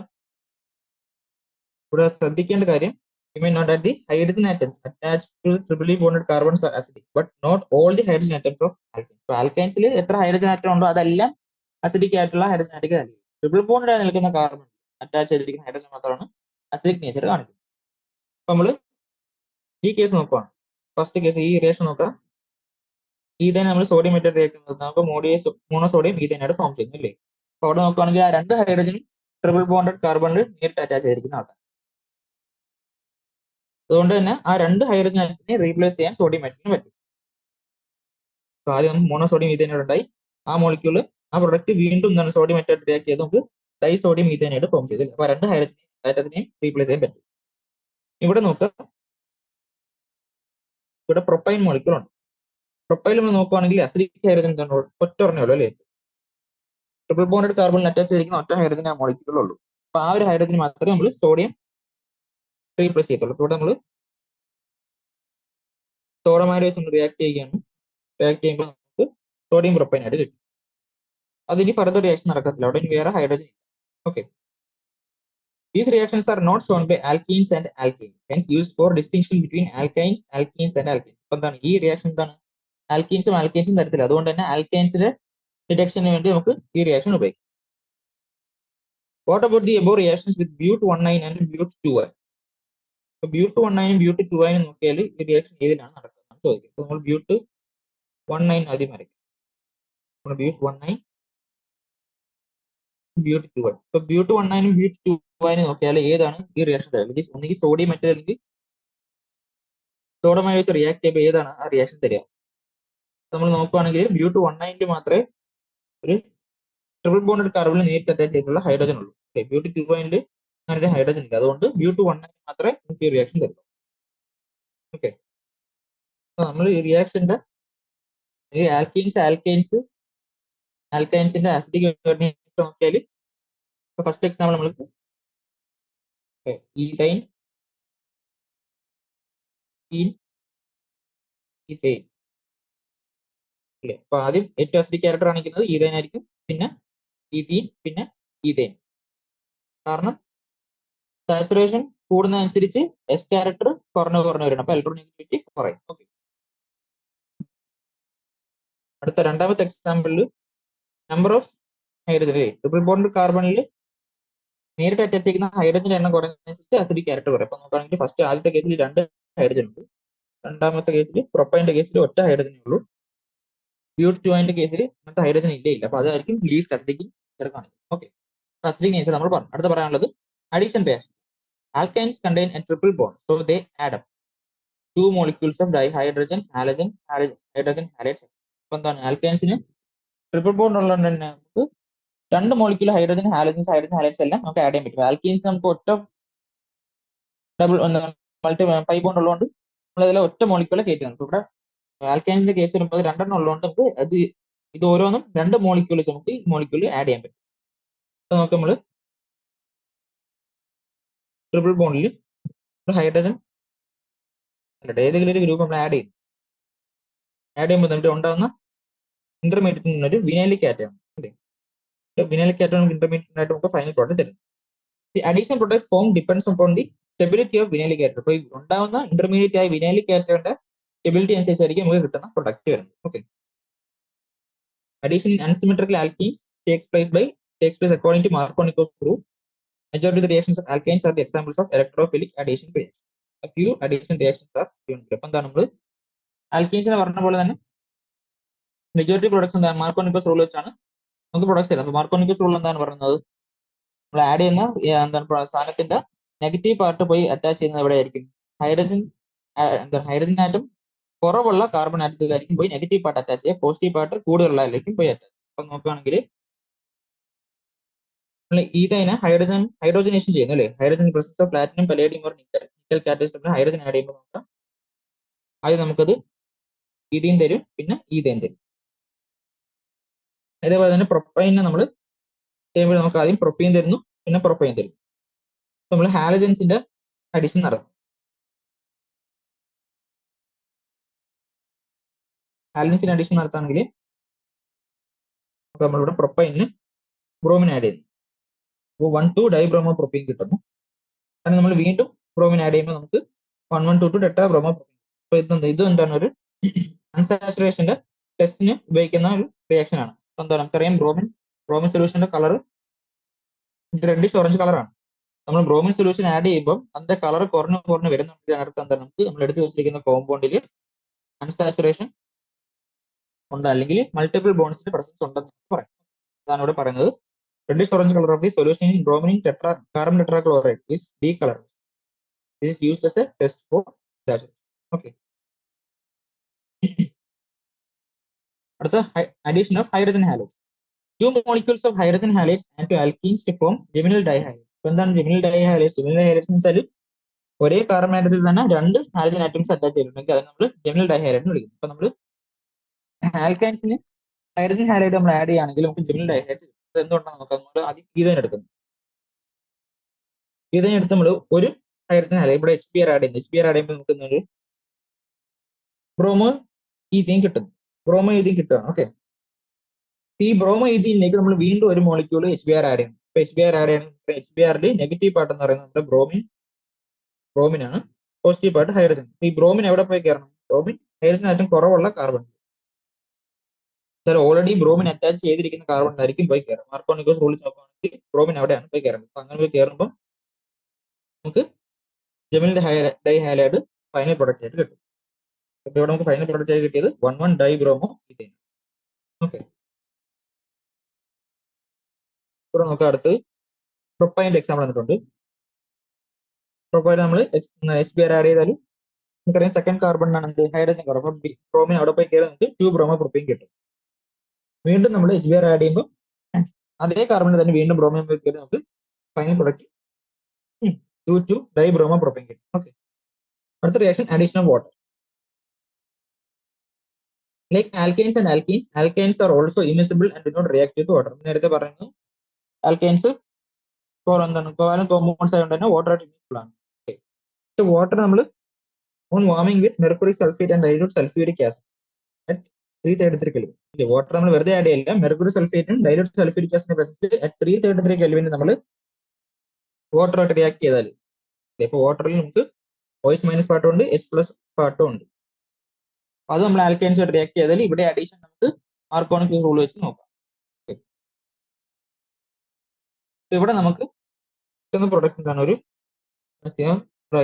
ഇവിടെ ശ്രദ്ധിക്കേണ്ട കാര്യം, you may note that the hydrogen atoms attached to triply bonded carbons are acidic, but not all the hydrogen atoms of alkenes. So alkenes എത്ര ഹൈഡ്രജൻ ആറ്റം ഉണ്ടോ അതെല്ലാം അസിഡിക് ആയിട്ടുള്ള ഹൈഡ്രജൻ ആറ്റിക് ആയിരിക്കും. ട്രിപ്പിൾ ബോണ്ടിൽ നിൽക്കുന്ന കാർബൺ അറ്റാച്ച് ചെയ്തിരിക്കുന്ന hydrogen മാത്രമാണ് acidic nature കാണിക്കുന്നത്. അപ്പൊ നമ്മള് ഈ കേസ് നോക്കുവാണ്, ഫസ്റ്റ് കേസ് ഈ റിയാക്ഷൻ നോക്കുക. ഈതേൻ നമ്മൾ സോഡിയം മെറ്റൽ റിയാക്ഷൻ നമുക്ക് മോണോസോഡിയം ഈതേനായിട്ട് ഫോം ചെയ്യുന്നു അല്ലേ. അപ്പൊ അവിടെ നോക്കുകയാണെങ്കിൽ ആ രണ്ട് ഹൈഡ്രജനും ട്രിപ്പിൾ ബോണ്ടഡ് കാർബണിൽ നേരിട്ട് അറ്റാച്ച് ചെയ്തിരിക്കുന്ന ആൾക്കാർ. അതുകൊണ്ട് തന്നെ ആ രണ്ട് ഹൈഡ്രജൻ ആറ്റത്തിനെ റീപ്ലേസ് ചെയ്യാൻ സോഡിയം മെറ്റലിന് പറ്റും. അപ്പൊ ആദ്യം മോണോസോഡിയം ഈതേനോട് ഉണ്ടായി, ആ മോളിക്യൂള് ആ പ്രൊഡക്റ്റ് വീണ്ടും എന്താണ് സോഡിയം മെറ്റൽ റിയാക്ട് ചെയ്ത് നമുക്ക് ഡൈസോഡിയം ഈതേനായിട്ട് ഫോം ചെയ്തു. അപ്പൊ രണ്ട് ഹൈഡ്രജൻ ആറ്റത്തിനെയും റീപ്ലേസ് ചെയ്യാൻ പറ്റും. ഇവിടെ നോക്കുക, ഇവിടെ പ്രൊപ്പൈൻ മോളിക്യൂൾ ഉണ്ട്. പ്രൊപ്പൈൽ നമ്മൾ നോക്കുവാണെങ്കിൽ അസിഡിക് ഹൈഡ്രജൻ എന്താണ് ഒറ്റ ഒരെണ്ണയുള്ളൂ അല്ലേ. ട്രിപ്പിൾ ബോണ്ടഡ് കാർബണിൽ അറ്റാച്ച് ചെയ്തിരിക്കുന്ന ഒറ്റ ഹൈഡ്രജൻ ആ മോളിക്യൂൾ ഉള്ളൂ. അപ്പൊ ആ ഒരു ഹൈഡ്രജൻ മാത്രമേ നമ്മൾ സോഡിയം റീപ്ലേസ് ചെയ്യത്തുള്ളൂ. ഇവിടെ നമ്മൾ സോഡമാര് വെച്ച് റിയാക്ട് ചെയ്യുകയാണ്. റിയാക്ട് ചെയ്യുമ്പോൾ നമുക്ക് സോഡിയം പ്രൊപ്പൈൻ ആയിട്ട് കിട്ടും. അതിന് ഫർദർ റിയാക്ഷൻ നടക്കത്തില്ല, അവിടെ വേറെ ഹൈഡ്രജൻ ഇല്ല. Okay, these reactions are not shown by alkenes and alkanes, hence used for distinction between alkenes and alkanes. അപ്പൊ എന്താണ് ഈ റിയാക്ഷൻ എന്താണ്, ആൽക്കീൻസും ആൽക്കേൻസും തരത്തില്ല. അതുകൊണ്ട് തന്നെ ആൽക്കേൻസിന്റെ ഡിറ്റക്ഷന് വേണ്ടി നമുക്ക് ഈ റിയാക്ഷൻ ഉപയോഗിക്കാം. What about the above reactions with but19 and but2i? അപ്പൊ but19 but2i നോക്കിയാൽ ഈ റിയാക്ഷൻ ഏതിലാണ് നടക്കുന്നത് ചോദിക്കും. അപ്പൊ നമ്മൾ but19 ആദ്യം വരയ്ക്കും. but19 but2i. അപ്പൊ but19 but2i നോക്കിയാൽ ഏതാണ് ഈ റിയാക്ഷൻ തരിക, ഒന്നുകിൽ സോഡിയം മെറ്റൽ അല്ലെങ്കിൽ സോഡമായി വെച്ച് റിയാക്ട് ചെയ്യുമ്പോൾ ഏതാണ് ആ റിയാക്ഷൻ തരിക. നമ്മൾ നോക്കുകയാണെങ്കിൽ but19 മാത്രമേ ഒരു ട്രിപ്പിൾ ബോണ്ടഡ് കാർബണിൽ നേരിട്ട് അറ്റാച്ച് ചെയ്തിട്ടുള്ള ഹൈഡ്രജൻ ഉള്ളൂ. but2i അങ്ങനെ ഹൈഡ്രജൻ ഇല്ല. അതുകൊണ്ട് but19 മാത്രമേ നമുക്ക് ഈ റിയാക്ഷൻ തരുള്ളൂ. ഓക്കെ, നമ്മൾ ഈ റിയാക്ഷന്റെ ഈ ആൽക്കൈൻസിന്റെ ആസിഡിക് നോക്കിയാൽ ഫസ്റ്റ് എക്സാമ്പിൾ നമ്മൾക്ക് ഈതൈൻ ഈതൈൻ അല്ലേ. അപ്പൊ ആദ്യം ഏറ്റവും അസിഡിക് ക്യാരക്ടർ കാണിക്കുന്നത് ഈതൈൻ ആയിരിക്കും, പിന്നെ ഈതീൻ, പിന്നെ ഈതൈൻ. കാരണം സാച്ചുറേഷൻ കൂടുന്നതനുസരിച്ച് എസ് ക്യാരക്ടർ കുറഞ്ഞു വരണം. അപ്പൊ ഇലക്ട്രോനെഗറ്റിവിറ്റി കുറയും. ഓക്കെ, അടുത്ത രണ്ടാമത്തെ എക്സാമ്പിളിൽ number of hydrogen triple bond കാർബണിൽ നേരിട്ട് അറ്റാച്ച് ചെയ്യുന്ന ഹൈഡ്രജന്റെ എണ്ണം കുറഞ്ഞതനുസരിച്ച് അസിഡിക് ക്യാരക്ടർ കുറയും. അപ്പൊ നോക്കുകയാണെങ്കിൽ ഫസ്റ്റ് ആദ്യത്തെ കേസിൽ രണ്ട് ഹൈഡ്രജൻ ഉണ്ട്, രണ്ടാമത്തെ കേസിൽ പ്രൊപ്പൈന്റെ കേസിൽ ഒറ്റ ഹൈഡ്രജനേ ഉള്ളൂ, but2iന്റെ കേസിൽ അങ്ങനത്തെ ഹൈഡ്രജൻ ഇല്ല. അപ്പൊ അതായിരിക്കും ലീസ്റ്റ് അസിഡിക് കാണിക്കും. ഓക്കെ, അസിഡിക് നേച്ചർ നമ്മൾ പറഞ്ഞു. അടുത്ത പറയാനുള്ളത് addition reaction. Alkynes contain a triple bond, so they add up 2 molecules of dihydrogen, hydrogen halides. അപ്പൊ എന്താണ് ആൽക്കൈൻസിന് ട്രിപ്പിൾ ബോണ്ട് ഉള്ളതുകൊണ്ട് തന്നെ നമുക്ക് രണ്ട് മോളിക്യൂൾ ഹൈഡ്രജൻ ഹാലൈഡ്സ് എല്ലാം നമുക്ക് ആഡ് ചെയ്യാൻ പറ്റും. ആൽക്കീൻസ് നമുക്ക് ഒറ്റ പൈ ബോണ്ട് ഉള്ളതുകൊണ്ട് നമ്മൾ അതിലെ ഒറ്റ മോളിക്യൂളെ കയറ്റി നമുക്ക് ഇവിടെ ആൽക്കൈൻസിന്റെ കേസ് വരുമ്പോൾ രണ്ടെണ്ണം ഉള്ളതുകൊണ്ട് നമുക്ക് ഇത് ഓരോന്നും രണ്ട് മോളിക്യൂൾസ് നമുക്ക് ഈ മോളിക്യൂൾ ആഡ് ചെയ്യാൻ പറ്റും. അപ്പൊ നമുക്ക് നമ്മൾ ട്രിപ്പിൾ ബോണ്ടിൽ ഹൈഡ്രജൻ ഏതെങ്കിലും ഒരു ഗ്രൂപ്പ് നമ്മൾ ആഡ് ചെയ്യുമ്പോൾ നമുക്ക് ഉണ്ടാകുന്ന ഇന്റർമീഡിയറ്റിൽ നിന്നൊരു വിനൈലിക് ആറ്റം അല്ലേ. വിനൈലിക് ആറ്റം നമുക്ക് ഇന്റർമീഡിയറ്റ് ആയിട്ട് നമുക്ക് ഫൈനൽ പ്രോഡക്റ്റ് തരുന്നു. The additional product form depends upon the stability of vinylic atom. അപ്പൊ ഉണ്ടാകുന്ന ഇന്റർമീഡിയറ്റ് ആയ വിനൈലിക് ആറ്റത്തിന്റെ സ്റ്റെബിലിറ്റി അനുസരിച്ചായിരിക്കും നമുക്ക് കിട്ടുന്ന പ്രൊഡക്റ്റ് വരുന്നത്. Okay, addition in unsymmetrical alkenes takes place according to Markovnikov's rule. Majority of the reactions of alkenes are the examples of electrophilic addition reactions. A few addition reactions are given. അപ്പൊ എന്താണ് നമ്മൾ ആൽക്കീൻസിനെ പറഞ്ഞ പോലെ തന്നെ majority products എന്താണ് മാർക്കോനിക്കോസ് rule വെച്ചാണ് നമുക്ക് products തരാം. അപ്പൊ മാർക്കോനിക്കോസ് റൂൾ എന്താണ് പറയുന്നത്, നമ്മൾ ആഡ് ചെയ്യുന്ന എന്താണ് സാധനത്തിന്റെ നെഗറ്റീവ് പാർട്ട് പോയി അറ്റാച്ച് ചെയ്യുന്നത് എവിടെയായിരിക്കും, ഹൈഡ്രജൻ ആറ്റം കുറവുള്ള കാർബൺ ആറ്റത്തിലായിരിക്കും പോയി നെഗറ്റീവ് പാർട്ട് അറ്റാച്ച് ചെയ്യുക, പോസിറ്റീവ് പാർട്ട് കൂടുതലുള്ളതിലേക്കും പോയി അറ്റാച്ച്. അപ്പൊ നോക്കുകയാണെങ്കിൽ നമ്മൾ ഈതൈനെ ഹൈഡ്രോജനേഷൻ ചെയ്യുന്നു അല്ലേ. Hydrogen presence of platinum, palladium or nickel catalyst hydrogen add ചെയ്യുമ്പോൾ നോക്കാം. ആദ്യം നമുക്കത് ഈഥീൻ തരും, പിന്നെ ഈഥേൻ തരും. അതേപോലെ തന്നെ പ്രൊപ്പൈനെ നമ്മൾ ചെയ്യുമ്പോൾ നമുക്ക് ആദ്യം പ്രൊപ്പീൻ തരുന്നു, പിന്നെ പ്രൊപ്പൈൻ തരും. നമ്മൾ ഹാലജൻസിന്റെ അഡീഷൻ നടത്തും. ഹാലജൻസിന്റെ അഡീഷൻ നടത്തുകയാണെങ്കിൽ നമ്മളിവിടെ പ്രൊപ്പൈനിന് ബ്രോമിൻ ആഡ് ചെയ്യുന്നു. അപ്പോൾ 1,2 ഡൈബ്രോമോ പ്രൊപ്പീൻ കിട്ടുന്നു. കാരണം നമ്മൾ വീണ്ടും ബ്രോമിൻ ആഡ് ചെയ്യുമ്പോൾ നമുക്ക് 1,1,2 ടെട്രാ ബ്രോമോ പ്രൊപ്പീൻ. അപ്പോൾ ഇത് എന്താണ്, ഒരു അൺസാച്ചുറേഷന്റെ ടെസ്റ്റിന് ഉപയോഗിക്കുന്ന ഒരു റിയാക്ഷൻ ആണ്. എന്താ നമുക്കറിയാം, ബ്രോമിൻ സൊല്യൂഷന്റെ കളർ റെഡിഷ് ഓറഞ്ച് കളറാണ്. നമ്മൾ ബ്രോമിൻ സൊല്യൂഷൻ ആഡ് ചെയ്യുമ്പോൾ അതിന്റെ കളർ കുറഞ്ഞ് വരുന്നുണ്ട്. അതിനർത്ഥം എന്താ, നമുക്ക് നമ്മൾ എടുത്തു വെച്ചിരിക്കുന്ന കോമ്പൗണ്ടിൽ അൺസാച്ചുറേഷൻ ഉണ്ട്, അല്ലെങ്കിൽ മൾട്ടിപ്പിൾ ബോൺസിന്റെ പ്രസൻസ് ഉണ്ടെന്ന് പറയാം. അതാണ് ഇവിടെ പറയുന്നത്. Reddish orange colour of the solution in bromine carbon tetrachloride is decolour. This is used as a test for saturation. Okay. അടുത്ത addition of hydrogen halides. 2 molecules of hydrogen halides and 2 alkenes to form geminal dihalides. എന്താണ് geminal dihalides? Geminal dihalides എന്ന് വെച്ചാൽ ഒരേ carbon ആറ്റത്തിൽ തന്നെ 2 halogen atoms attach ചെയ്തിട്ടുണ്ടെങ്കിൽ അത് നമ്മൾ geminal dihalides എന്ന് വിളിക്കും. അപ്പൊ നമ്മൾ ആൽക്കൈൻസിന് ഹൈഡ്രജൻ ഹാലൈഡ് നമ്മൾ ആഡ് ചെയ്യുകയാണെങ്കിൽ നമുക്ക് geminal dihalides കിട്ടും. അത് എന്തുകൊണ്ടാണ് നോക്കാം. നമ്മൾ ആദ്യം ഈഥേൻ എടുക്കുന്നു. ഈഥേൻ എടുത്ത് നമ്മൾ ഒരു ഹൈഡ്രജൻ ഹാലൈഡ് ഇവിടെ HBr ആഡ് ചെയ്യുന്നു. HBr ആഡ് ചെയ്യുമ്പോൾ നമുക്ക് ഒരു ബ്രോമോ ഈഥീൻ കിട്ടുന്നു. ബ്രോമോ ഈഥീൻ കിട്ടുകയാണ്. ഓക്കെ. ഈ ബ്രോമോ ഈഥീനിലേക്ക് നമ്മൾ വീണ്ടും ഒരു മോളിക്യൂൾ HBr ആഡ് ചെയ്യണം. ഇപ്പൊ HBr ആഡ് ചെയ്യണം. HBrൽ നെഗറ്റീവ് പാർട്ട് എന്ന് പറയുന്നത് നമ്മുടെ ബ്രോമിൻ ആണ്. Positive part hydrogen. ഈ ബ്രോമിൻ എവിടെ പോയി കയറണം? ബ്രോമിൻ ഹൈഡ്രജൻ ആറ്റം കുറവുള്ള കാർബൺ. ഓൾറെഡി ബ്രോമിൻ അറ്റാച്ച് ചെയ്തിരിക്കുന്ന കാർബൺ ആയിരിക്കും പോയി കയറും. മാർക്കോണിക്കോസ് റൂൾ നോക്കുകയാണെങ്കിൽ ബ്രോമിൻ അവിടെയാണ് പോയി കയറുന്നത്. അപ്പൊ അങ്ങനെ പോയി കയറുമ്പോൾ നമുക്ക് ജെമിനൽ ഡൈഹാലൈഡ് ഫൈനൽ പ്രൊഡക്റ്റ് ആയിട്ട് കിട്ടും. അപ്പൊ ഇവിടെ നമുക്ക് ഫൈനൽ പ്രൊഡക്റ്റ് ആയിട്ട് കിട്ടിയത് 1,1 ഡൈബ്രോമോ ഈഥേൻ. ഓക്കെ. ഇവിടെ നമുക്ക് അടുത്ത് പ്രൊപ്പൈൻ്റെ എക്സാമ്പിൾ തന്നിട്ടുണ്ട്. പ്രൊപ്പൈൻ നമ്മൾ HBr ആഡ് ചെയ്താൽ നമുക്കറിയാം സെക്കൻഡ് കാർബണിനാണ് എന്ത് ഹൈഡ്രജൻ കാർബൺ. അപ്പൊ ബ്രോമിൻ അവിടെ പോയി കയറി നമുക്ക് 2 ബ്രോമോ പ്രൊപ്പൈൻ കിട്ടും. വീണ്ടും നമ്മൾ HBr ആഡ് ചെയ്യുമ്പോൾ അതേ കാർബണിൽ തന്നെ വീണ്ടും ബ്രോമിൻ പോയി കയറി നമുക്ക് ഫൈനൽ പ്രൊഡക്റ്റ് 2,2 ഡൈബ്രോമോ പ്രൊപ്പൈൻ കിട്ടും. ഓക്കെ. അടുത്ത reaction addition of water. Like alkynes and alkynes are also immiscible and do not react with water. നേരത്തെ പറയുന്നു ആൽക്കൈൻസ് എന്താണ് കോവാലന്റ് കോമ്പൗണ്ട്സ് ആയതുകൊണ്ട് തന്നെ വാട്ടർ ആയിട്ട് ഇമിസിബിൾ ആണ്. വാട്ടർ നമ്മൾ on warming with mercury sulphate and dilute sulphuric acid at 333 kelvin. Water നമ്മൾ വെറുതെ ആഡ് ചെയ്യില്ല. മെർക്കുറി സൾഫേറ്റും ഡൈല്യൂട്ട് സൾഫ്യൂരിക് ആസിഡിന്റെ പ്രസൻസിൽ അറ്റ് 333 കെൽവിൻ നമ്മൾ വാട്ടറുമായിട്ട് റിയാക്ട് ചെയ്താൽ, ഇപ്പൊ വാട്ടറിൽ നമുക്ക് OH- പാർട്ടും ഉണ്ട്, H+ പാർട്ടും ഉണ്ട്. അത് നമ്മൾ ആൽക്കൈൻസുമായിട്ട് റിയാക്ട് ചെയ്താൽ ഇവിടെ അഡീഷൻ നമുക്ക് മാർക്കോണിക് റൂൾ വെച്ച് നോക്കാം. ഇവിടെ നമുക്ക് കിട്ടുന്ന പ്രൊഡക്റ്റ് എന്താണ്, ഒരു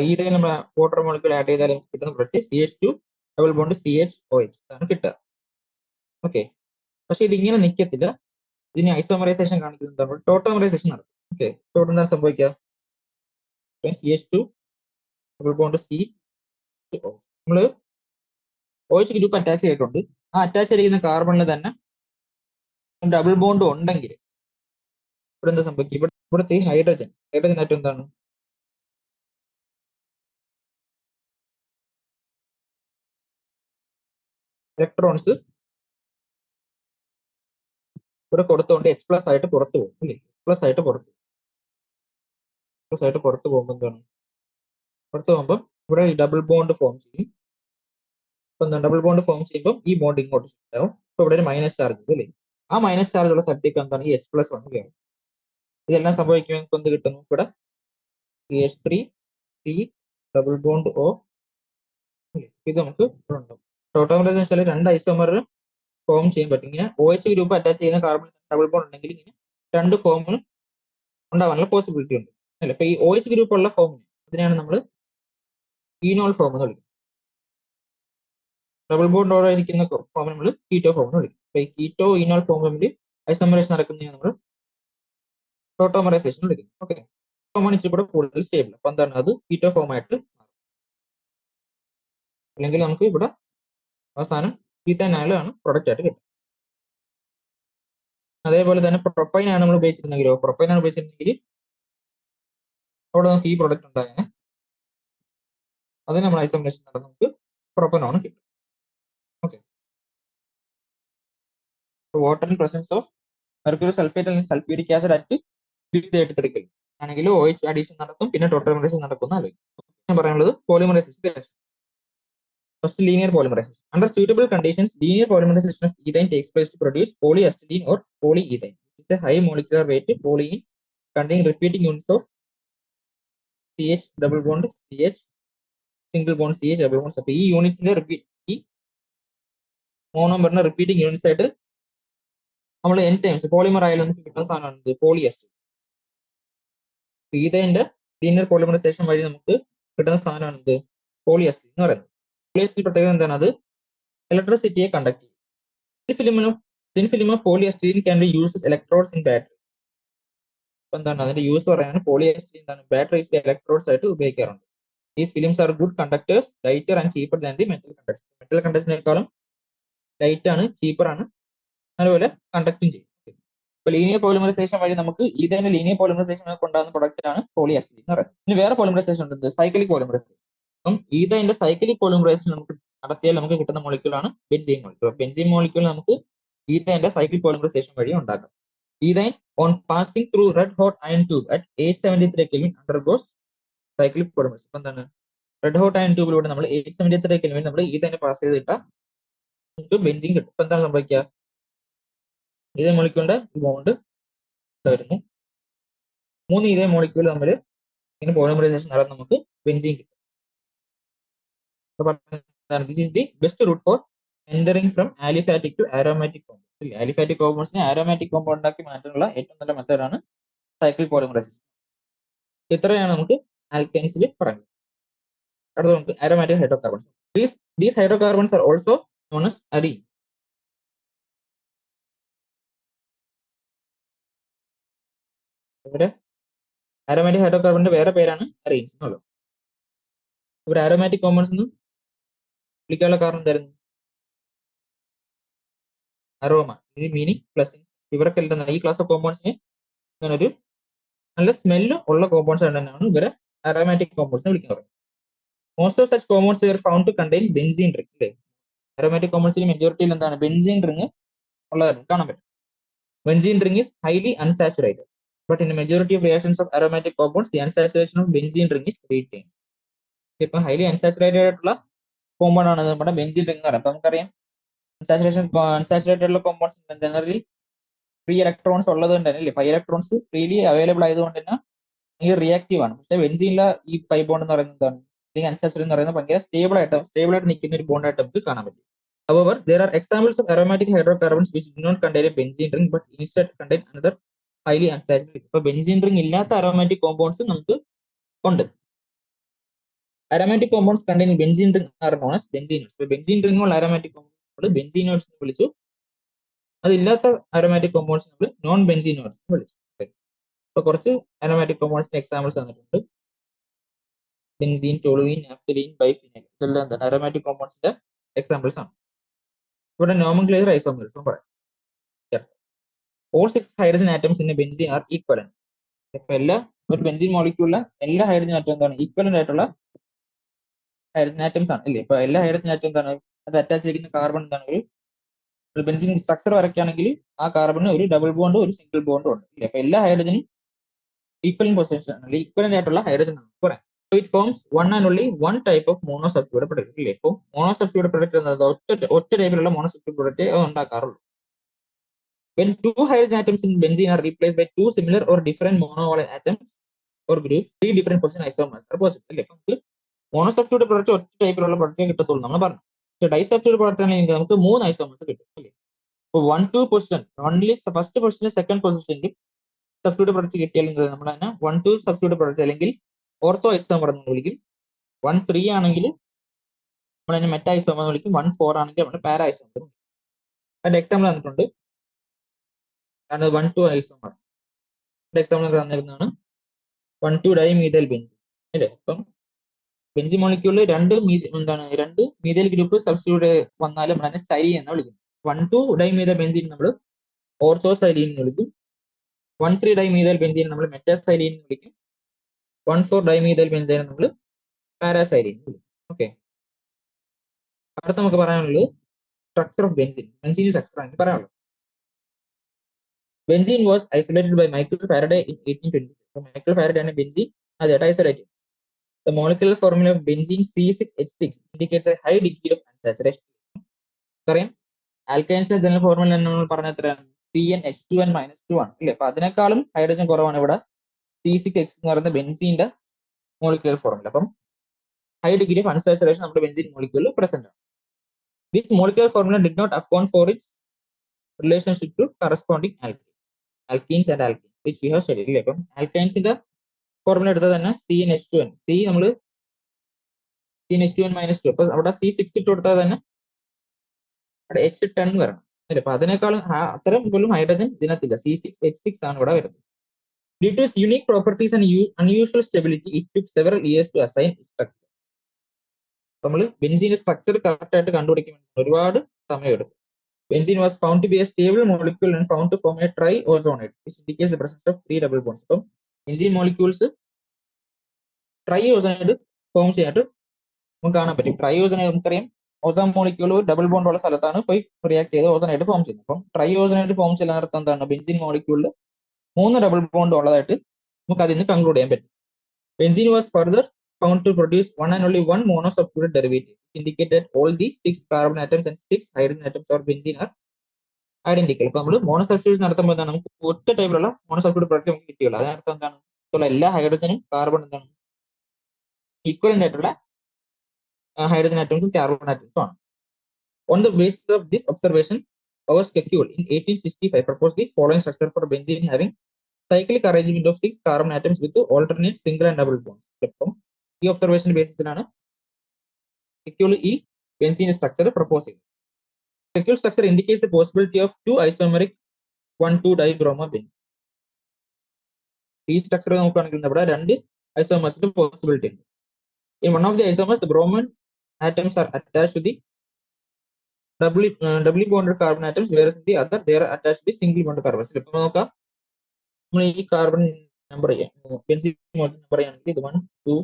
ഈഥൈൽ നമ്മൾ വാട്ടർ മോളിക്യൂൾ ആഡ് ചെയ്താൽ കിട്ടുന്ന product CH2 double bond CHOH ആണ് കിട്ടുക. ഓക്കെ. പക്ഷെ ഇതിങ്ങനെ നിൽക്കത്തില്ല. ഇതിന് ഐസോമറൈസേഷൻ കാണിക്കുന്നത് ടോട്ടോമറൈസേഷൻ നടക്കും. ഓക്കെ. ഇവിടെ എന്താണ് സംഭവിക്കുക? CH2 ഡബിൾ ബോണ്ട് C നമ്മൾ OH ഗ്രൂപ്പ് അറ്റാച്ച് ചെയ്തിട്ടുണ്ട്. ആ അറ്റാച്ച് ചെയ്തിരിക്കുന്ന കാർബണിൽ തന്നെ ഡബിൾ ബോണ്ട് ഉണ്ടെങ്കിൽ ഇവിടെ എന്താ സംഭവിക്കുക? ഇവിടുത്തെ ഈ ഹൈഡ്രജൻ ആയിട്ട് എന്താണ്, ഇലക്ട്രോൺസ് ഇവിടെ കൊടുത്തുകൊണ്ട് H+ ആയിട്ട് പുറത്തു പോകും. അല്ലേ? H+ ആയിട്ട് പുറത്തു പോകുമ്പോൾ എന്താണ്, പുറത്തു പോകുമ്പോൾ ഇവിടെ ഡബിൾ ബോണ്ട് ഫോം ചെയ്യും. ഇപ്പൊ എന്താ ഡബിൾ ബോണ്ട് ഫോം ചെയ്യുമ്പോൾ ഈ ബോണ്ട് ഇങ്ങോട്ട് ഉണ്ടാവും. ഇപ്പൊ ഇവിടെ ഒരു മൈനസ് ചാർജ് ഉണ്ട്, അല്ലേ? ആ മൈനസ് ചാർജ് ഉള്ള സ്ഥലത്തേക്ക് എന്താണ് ഈ H+ വന്ന് കയറും. ഇതെല്ലാം സംഭവിക്കുമ്പോൾ നമുക്ക് എന്ത് കിട്ടുന്നു? ഇവിടെ CH3C ഡബിൾ ബോണ്ട് O. ഇത് നമുക്ക് ഇവിടെ ഉണ്ടാവും. ടോട്ടോമറൈസേഷൻ വെച്ചാൽ 2 ഐസോമർ ഫോം ചെയ്യാൻ പറ്റും. ഇങ്ങനെ OH ഗ്രൂപ്പ് അറ്റാച്ച് ചെയ്യുന്ന കാർബൺ ഡബിൾ ബോണ്ട് ഉണ്ടെങ്കിൽ ഇങ്ങനെ 2 ഫോമിന് ഉണ്ടാവാനുള്ള പോസിബിലിറ്റി ഉണ്ട്, അല്ലെ? ഇപ്പൊ ഈ OH ഗ്രൂപ്പ് ഉള്ള ഫോമിന് അതിനെയാണ് നമ്മൾ ഈനോൾ ഫോം എന്ന് വിളിക്കുന്നത്. ഡബിൾ ബോണ്ടോടെ ഇരിക്കുന്ന ഫോം നമ്മൾ കീറ്റോ ഫോം എന്ന് വിളിക്കും. അപ്പൊ ഈ കീറ്റോ ഈനോൾ ഫോം തമ്മിൽ ഐസോമറൈസേഷൻ നടക്കുന്നതിന് നമ്മൾ ടോട്ടോമറൈസേഷൻ വിളിക്കുന്നു. ഓക്കെ. ഫോമാണ് ഇച്ചിരി കൂടെ കൂടുതൽ സ്റ്റേബിൾ. അപ്പൊ എന്താണ്, അത് കീറ്റോ ഫോം ആയിട്ട് മാറും. അല്ലെങ്കിൽ നമുക്ക് ഇവിടെ അവസാനം ഈഥനാലാണ് പ്രൊഡക്റ്റ് ആയിട്ട് കിട്ടും. അതേപോലെ തന്നെ പ്രൊപ്പൈൻ ആണ് നമ്മൾ ഉപയോഗിച്ചിരുന്നെങ്കിലോ, അവിടെ നമുക്ക് ഈ പ്രൊഡക്റ്റ് ഉണ്ടായേനെ. അത് നമ്മൾ ഐസോമറൈസേഷൻ നടന്ന് നമുക്ക് പ്രൊപ്പനോൺ കിട്ടും. Okay. Water in presence of mercury sulphate അല്ലെങ്കിൽ സൾഫ്യൂരിക് ആസിഡ് അറ്റ് എടുത്തെടുക്കൽ ആണെങ്കിൽ OH അഡീഷൻ നടക്കും, പിന്നെ ടോട്ടോമറൈസേഷൻ നടക്കുന്ന ഞാൻ പറയാനുള്ളത് polymerisation. First linear polymerisation. Under suitable conditions, linear polymerization of ethane takes place to produce polyacetylene or polyethane. It's a high molecular weight polyene containing repeating units of CH double bond CH single bond CH double bond. അപ്പൊ ഈ യൂണിറ്റ്സിന്റെ ഈ മോണോമറിന്റെ repeating units ആയിട്ട് നമ്മൾ N times polymer ആയാലും നമുക്ക് കിട്ടുന്ന സാധനമാണ് പോളിഎസ്റ്റർ. ഈതേന്റെ linear polymerisation വഴി നമുക്ക് കിട്ടുന്ന സാധനമാണ് ഇത് പോളിഎസ്റ്റർ എന്ന് പറയുന്നത്. പോളിഎസ്റ്റർ പ്രത്യേകത എന്താണ്? അത് ഇലക്ട്രിസിറ്റിയെ കണ്ടക്ട് ചെയ്യും. Thin film of polyester can be used as electrodes in battery. അപ്പൊ എന്താണ് അതിന്റെ യൂസ് പറയാൻ പോളിഎസ്റ്റർ എന്താണ് ബാറ്ററീസിലെ ഇലക്ട്രോഡ്സ് ആയിട്ട് ഉപയോഗിക്കാറുണ്ട്. These films are good conductors, lighter and cheaper than the metal conductors. Metal കണ്ടക്ടേഴ്സിനേക്കാളും ലൈറ്റ് ആണ്, ചീപ്പർ ആണ്, അതുപോലെ കണ്ടക്ടും ചെയ്യും. ഇപ്പൊ ലീനിയർ പോളിമറൈസേഷൻ വഴി നമുക്ക് ഇതിന്റെ ലീനിയർ പോളിമറൈസേഷൻ കൊണ്ടുവന്ന പ്രൊഡക്റ്റ് ആണ് പോളിഎസ്റ്റർ എന്ന് പറയുന്നത്. ഇനി വേറെ പോളിമറൈസേഷൻ ഉണ്ട്, സൈക്ലിക് പോളിമറൈസേഷൻ. അപ്പം ഇതിന്റെ സൈക്ലിക് പോളിമറൈസേഷൻ നമുക്ക് നടത്തിയാൽ നമുക്ക് കിട്ടുന്ന മോളിക്യൂളാണ് ബെൻസീൻ മോളിക്യൂൾ. ബെൻസീൻ മോളിക്യൂൾ നമുക്ക് ഇതിന്റെ സൈക്ലിക് പോളിമറൈസേഷൻ വഴി ഉണ്ടാക്കാം. Ethane on passing through red hot iron tube at 873 Kelvin undergoes cyclic polymerization. ഇപ്പൊ എന്താണ് റെഡ് ഹോട്ട് അയൺ ട്യൂബിലൂടെ നമ്മൾ 873 Kelvin നമ്മൾ ഈതേനെ പാസ് ചെയ്തിട്ടാൽ നമുക്ക് ബെൻസീൻ കിട്ടും. ഇപ്പൊ എന്താണ് സംഭവിക്കുക? ഈതേ മോളിക്യൂളിന്റെ ബോണ്ട് വരുന്നു, 3 ഈതേ മോളിക്യൂൾ തമ്മിൽ ഇങ്ങനെ പോളിമറൈസേഷൻ നടന്ന് നമുക്ക് ബെൻസീൻ കിട്ടും. This is the best route for entering from aliphatic to aromatic compounds. Aliphatic കോമ്പൗണ്ട്സിനെ ആരോമാറ്റിക് കോമ്പൗണ്ട് ആക്കി മാറ്റാനുള്ള ഏറ്റവും നല്ല മെത്തേഡാണ് സൈക്ലിക് പോളിമറൈസേഷൻ. ഇത്രയാണ് നമുക്ക് ആൽക്കൈൻസിൽ പറയുന്നത്. അടുത്ത നമുക്ക് aromatic hydrocarbons. These hydrocarbons are also known as arenes. ഇവിടെ aromatic hydrocarbonന്റെ വേറെ പേരാണ് arenes എന്നുള്ളത്. ഇവിടെ aromatic compounds എന്ന് വിളിക്കാനുള്ള കാരണം എന്തായിരുന്നു? Aroma, meaning plus. ഇവരൊക്കെ ഈ ക്ലാസ് ഓഫ് കോമ്പൗണ്ട്സിന് ഒരു നല്ല സ്മെല്ല് ഉള്ള കോമ്പൗണ്ട്സ് തന്നെയാണ് ഇവരെ aromatic compounds എന്ന് വിളിക്കുന്നത്. Most of such compounds are found to contain benzene ring. അല്ലേ, aromatic compounds മെജോറിറ്റിയിൽ എന്താണ് ബെൻസീൻ റിംഗ് ഉള്ളതാണ് കാണാൻ പറ്റും. Benzene ring is highly unsaturated, but in a majority of reactions of aromatic compounds, the unsaturation of benzene ring is retained. ഇപ്പൊ highly unsaturated ആയിട്ടുള്ള compound ആണ് നമ്മുടെ benzene ring എന്ന് പറയുന്നത്. അപ്പൊ നമുക്കറിയാം അൺസാച്ചുറേറ്റഡ് ഉള്ള കോമ്പൗണ്ട്സ് ജനറലി ഫ്രീ ഇലക്ട്രോൺസ് ഉള്ളത് കൊണ്ട് തന്നെ, ഫൈവ് ഇലക്ട്രോൺസ് ഫ്രീലി അവൈലബിൾ ആയതുകൊണ്ട് തന്നെ ഈ റിയാക്റ്റീവ് ആണ്. പക്ഷെ ബെൻസീനിലെ ഈ പൈ ബോണ്ട് എന്ന് പറയുന്നത് എന്താണ്, അല്ലെങ്കിൽ അൺസാച്ചുറേറ്റഡ് എന്ന് പറയുന്നത് ഭയങ്കര സ്റ്റേബിൾ ആയിട്ട് നിൽക്കുന്ന ഒരു ബോണ്ട് ആയിട്ട് നമുക്ക് കാണാൻ പറ്റും. However, there are examples of aromatic hydrocarbons which do not contain a benzene ring but instead contain another highly unsaturated. ഇപ്പൊ ബെൻസീൻ റിംഗ് ഇല്ലാത്ത aromatic compounds നമുക്ക് ഉണ്ട്. Aromatic compounds containing benzene ring are known as benzenoids. ഇപ്പൊ benzene ring ഉള്ള aromatic compounds ബെൻസീനോയിഡ്സ് എന്ന് വിളിച്ചു. അതില്ലാത്ത aromatic compounds നമ്മൾ non ബെൻസീനോയിഡ്സ് എന്ന് വിളിച്ചു. ഇപ്പൊ കുറച്ച് aromatic compounds എക്സാമ്പിൾസ് തന്നിട്ടുണ്ട്. ബെൻസീൻ, ടോളുവീൻ, നാഫ്തലീൻ, ബൈഫിനൈൽ ഇതെല്ലാം എന്താണ് aromatic compoundsന്റെ എക്സാമ്പിൾസ് ആണ്. ഇവിടെ നോമൻക്ലേച്ചർ ഐസോമേഴ്സ് പറയാം. All 6 hydrogen atoms in a benzene are equivalent. ഇപ്പൊ ഒരു ബെൻസീൻ മോളിക്യൂളിലെ എല്ലാ ഹൈഡ്രജൻ ആറ്റം എന്താണ് ഈക്വലന്റ് ആയിട്ടുള്ള ഹൈഡ്രജൻ ആറ്റംസ് ആണ് അല്ലേ. ഇപ്പൊ എല്ലാ ഹൈഡ്രജൻ ആറ്റം എന്താണ് അത് അറ്റാച്ച് ചെയ്തിരിക്കുന്ന കാർബൺ എന്താണ് ഒരു ബെൻസീൻ സ്ട്രക്ചർ വരയ്ക്കുകയാണെങ്കിൽ ആ കാർബണിന് ഒരു ഡബിൾ ബോണ്ടും ഒരു സിംഗിൾ ബോണ്ടും ഉണ്ട് ഇല്ലേ. അപ്പൊ എല്ലാ ഹൈഡ്രജനും ഈക്വലന്റ് പൊസിഷൻ അല്ലെങ്കിൽ ഈക്വലന്റ് ആയിട്ടുള്ള ഹൈഡ്രജൻ ആണ് പറയാം. So it forms one and only one type of monosubstituted product ഇല്ലേ. ഇപ്പൊ മോണോസബ്സ്റ്റിറ്റ്യൂട്ട് പ്രൊഡക്റ്റ് എന്നത് ഒറ്റ ടൈപ്പിലുള്ള മോണോസബ്സ്റ്റിറ്റ്യൂട്ട് product ഉണ്ടാക്കാറുള്ളൂ. When 2 hydrogen atoms in benzene are replaced by 2 similar or different monovalent atoms or groups, 3 different position isomers are possible. അല്ലേ, നമുക്ക് മോണോസബ്സ്റ്റിറ്റ്യൂട്ട് product ഒറ്റ ടൈപ്പിലുള്ള പ്രൊഡക്റ്റേ കിട്ടത്തുള്ളൂ നമ്മൾ പറഞ്ഞു. പക്ഷേ ഡൈസബ്സ്റ്റിറ്റ്യൂട്ട് പ്രൊഡക്റ്റ് ആണെങ്കിൽ നമുക്ക് 3 ഐസോമേഴ്സ് കിട്ടും അല്ലേ. ഇപ്പോൾ 1-2 position only first position second പൊസിഷനിൽ സബ്സ്റ്റിറ്റ്യൂട്ട് പ്രൊഡക്റ്റ് കിട്ടിയാൽ നമ്മൾ തന്നെ 1-2 സബ്സ്റ്റിറ്റ്യൂട്ട് പ്രൊഡക്റ്റ് അല്ലെങ്കിൽ ഓർത്തോ ഐസോമർ എന്ന് വിളിക്കും. 1-3 ആണെങ്കിൽ നമ്മൾ അതിനെ മെറ്റാ ഐസോമർ എന്ന് വിളിക്കും. 1-4 ആണെങ്കിൽ നമ്മൾ പാരാ ഐസോമർ. അതിന്റെ എക്സാമ്പിൾ തന്നിട്ടുണ്ട്. 1-2 ഐസോമർ എക്സാമ്പിൾ തന്നിരുന്നതാണ് 1-2 ഡൈമീഥൈൽ ബെൻസീൻ അല്ലേ. അപ്പം ബെൻസീൻ മോളിക്യൂളിൽ രണ്ട് മീഥൈൽ ഗ്രൂപ്പ് സബ്സ്റ്റിറ്റ്യൂട്ട് വന്നാലും നമ്മൾ അതിനെ സ്റ്റൈലീൻ എന്ന് വിളിക്കും. 1-2 ഡൈമീഥൈൽ ബെൻസീൻ നമ്മൾ ഓർത്തോസൈലീൻ എന്ന് വിളിക്കും. 1-3 ഡൈമീഥൈൽ ബെൻസീൻ നമ്മൾ മെറ്റാസൈലീൻ എന്ന് വിളിക്കും. 1-4 ഡൈമീഥൈൽ ബെൻസീൻ നമ്മൾ പാരാസൈലീൻ എന്ന് വിളിക്കും. ഓക്കെ, അടുത്ത നമുക്ക് പറയാനുള്ളത് structure of benzene. Benzene structure ആണ് പറയാനുള്ളത്. Benzene was isolated by Michael Faraday in 1820. So Michael Faraday ആണ് ബെൻസീൻ അതായിട്ട് isolate. The molecular formula of benzene C6H6 indicates a high degree of unsaturation. അറിയാം ആൽക്കൈൻസിന്റെ ജനറൽ ഫോർമുല നമ്മൾ പറഞ്ഞ എത്രയാണ്? CnH2n-2 ആണ് ഇല്ലേ? അപ്പൊ അതിനേക്കാളും ഹൈഡ്രജൻ കുറവാണ് ഇവിടെ C6H എന്ന് പറയുന്ന ബെൻസീന്റെ മോളിക്കുലർ ഫോർമുല. അപ്പം ഹൈ ഡിഗ്രി ഓഫ് അൺസാച്ചുറേഷൻ നമ്മുടെ ബെൻസീൻ മോളിക്യൂളിൽ പ്രസന്റ് ആണ്. This molecular formula did not account for its relationship to corresponding alkenes and alkenes which we have studied ഇല്ലേ? അപ്പം ആൽക്കൈൻസിന്റെ ഫോർമുല എടുത്താൽ തന്നെ CnH2n, നമ്മൾ CnH2n-2, അപ്പൊ അവിടെ C6 ഇട്ട് കൊടുത്താൽ തന്നെ അവിടെ H10 വരണം അല്ലേ? അപ്പൊ അതിനേക്കാളും അത്രയും പോലും ഹൈഡ്രജൻ ഇതിനകത്തില്ല. C6H6 ആണ് ഇവിടെ വരുന്നത്. Due to its unique properties and unusual stability, it took several years to assign its structure. നമ്മൾ ബെൻസീന്റെ സ്ട്രക്ചർ കറക്റ്റ് ആയിട്ട് കണ്ടുപിടിക്കാൻ ഒരുപാട് സമയമെടുത്തു. Benzene was found to be a stable molecule and found to form a triozonate, which indicates the presence of 3 double bonds. അപ്പം benzene molecules ട്രൈഓസോണേറ്റ് form ചെയ്യാനായിട്ട് നമുക്ക് കാണാൻ പറ്റും. ട്രൈഓസോണേറ്റ് നമുക്കറിയാം ഓസോൺ മോളിക്യൂൾ ഡബിൾ ബോണ്ട് ഉള്ള സ്ഥലത്താണ് പോയി റിയാക്ട് ചെയ്ത് ഓസോണായിട്ട് ഫോം ചെയ്യുന്നത്. അപ്പം ട്രൈഓസോണേറ്റ് ഫോം ചെയ്യുന്ന അർത്ഥം എന്താണ്? ബെൻസീൻ മോളിക്യൂളിൽ 3 ഡബിൾ ബോണ്ട് ഉള്ളതായിട്ട് നമുക്ക് അതിൽ നിന്ന് കൺക്ലൂഡ് ചെയ്യാൻ പറ്റും. Benzene was further found to produce one and only one monosubstituted derivative, which indicated that all the 6 carbon atoms and 6 hydrogen atoms of benzene are identical. ഇപ്പൊ നമ്മൾ മോണോസബ്സ്റ്റിറ്റ്യൂഷൻ നടത്തുമ്പോൾ എന്താണ്? നമുക്ക് ഒറ്റ ടൈപ്പിലുള്ള മോണോസബ്സ്റ്റിറ്റ്യൂട്ട് പ്രൊഡക്റ്റ് നമുക്ക് കിട്ടിയുള്ളൂ. അതിനർത്ഥം എന്താണ്? എല്ലാ ഹൈഡ്രജനും കാർബൺ എന്താണ് ഈക്വലന്റ് ആയിട്ടുള്ള ഹൈഡ്രജൻ ആറ്റംസും കാർബൺ ആറ്റംസും ആണ്. On the basis of this observation, August Kekulé in 1865 proposed the following structure for benzene having cyclic arrangement of 6 carbon atoms with alternate single and double bonds. അപ്പം ഈ observation ബേസിസിലാണ് കെക്യൂലെ ഈ benzene structure propose ചെയ്തത്. Kekulé structure indicates the possibility of 2 isomeric 1,2-dibromobenzene. ഈ structure നോക്കുകയാണെങ്കിൽ ഇവിടെ 2 ഐസോമേഴ്സിന്റെ possibility ഉണ്ട്. In one of the isomers, the bromine atoms are attached to the doubly bonded carbon atoms, whereas in the other they are attached to the single bonded carbons. ഇപ്പൊ നോക്കാം, നമ്മൾ ഈ carbon number ചെയ്യാം, benzene number ചെയ്യുകയാണെങ്കിൽ ഇത് 1 2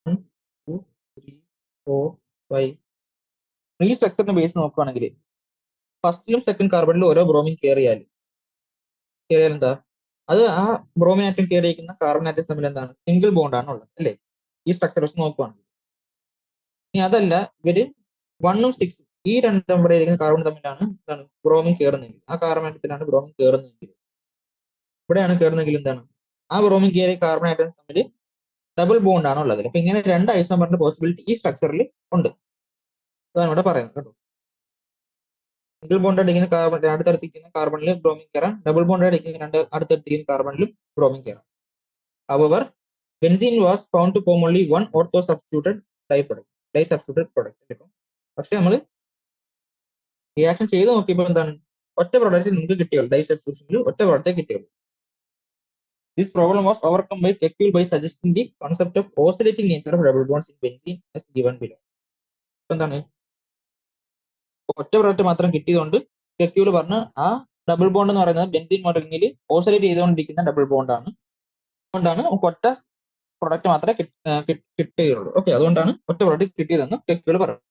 3 4 5. ഈ സ്ട്രക്ചറിന്റെ base നോക്കുകയാണെങ്കിൽ ഫസ്റ്റിലും second കാർബണിലും ഓരോ ബ്രോമിൻ കയറിയാൽ എന്താ അത് ആ ബ്രോമിൻ ആറ്റം കയറിയിരിക്കുന്ന കാർബൺ ആറ്റംസ് തമ്മിൽ എന്താണ്? സിംഗിൾ ബോണ്ട് ആണ് ഉള്ളത് അല്ലേ? ഈ സ്ട്രക്ചർ വെച്ച് നോക്കുകയാണെങ്കിൽ. ഇനി അതല്ല, ഇവര് 1ഉം 6ഉം ഈ 2 നമ്പർ ചെയ്തിരിക്കുന്ന കാർബൺ തമ്മിലാണ് എന്താണ് ബ്രോമിൻ കയറുന്നെങ്കിൽ, ആ കാർബൺ ആറ്റത്തിലാണ് ബ്രോമിൻ കയറുന്നതെങ്കിൽ, ഇവിടെയാണ് കയറുന്നെങ്കിൽ എന്താണ് ആ ബ്രോമിൻ കയറിയ കാർബൺ ആറ്റംസ് തമ്മിൽ ഡബിൾ ബോണ്ട് ആണ് ഉള്ളത്. അപ്പൊ ഇങ്ങനെ 2 ഐസോമറിന്റെ പോസിബിലിറ്റി ഈ സ്ട്രക്ചറിൽ ഉണ്ട്. അതാണ് ഇവിടെ പറയുന്നത് കേട്ടോ. സിംഗിൾ ബോണ്ട് അടിക്കുന്ന കാർബൺ അടുത്തടുത്തിരിക്കുന്ന കാർബണിൽ ബ്രോമിൻ കയറാം, ഡബിൾ ബോണ്ട് അടിക്കുന്ന അടുത്തടുത്തിരിക്കുന്ന കാർബണിലും ബ്രോമിൻ കയറാം. However, benzene was found to form only one orthosubstituted disubstituted product. പക്ഷെ നമ്മൾ റിയാക്ഷൻ ചെയ്ത് നോക്കിയപ്പോൾ എന്താണ് ഒറ്റ പ്രോഡക്റ്റ് നിങ്ങൾക്ക് കിട്ടിയുള്ളൂ, ഡൈസബ്സ്റ്റിറ്റ്യൂഷനിൽ ഒറ്റ പ്രോഡക്റ്റേ കിട്ടിയുള്ളൂ. This problem was overcome by Kekulé by suggesting the concept of oscillating nature of double bonds in benzene as given below. എന്താണ് ഒറ്റ പ്രോഡക്റ്റ് മാത്രം കിട്ടിയതുകൊണ്ട് കെക്യൂല് പറഞ്ഞ ആ ഡബിൾ ബോണ്ട് എന്ന് പറയുന്നത് ബെൻസീൻ മോഡലിംഗിൽ ഓസിലേറ്റ് ചെയ്തുകൊണ്ടിരിക്കുന്ന ഡബിൾ ബോണ്ട് ആണ്. അതുകൊണ്ടാണ് നമുക്ക് ഒറ്റ പ്രൊഡക്റ്റ് മാത്രമേ കിട്ടുകയുള്ളൂ. ഓക്കെ, അതുകൊണ്ടാണ് ഒറ്റ പ്രൊഡക്റ്റ് കിട്ടിയതെന്ന് കെക്യൂല് പറയുന്നത്.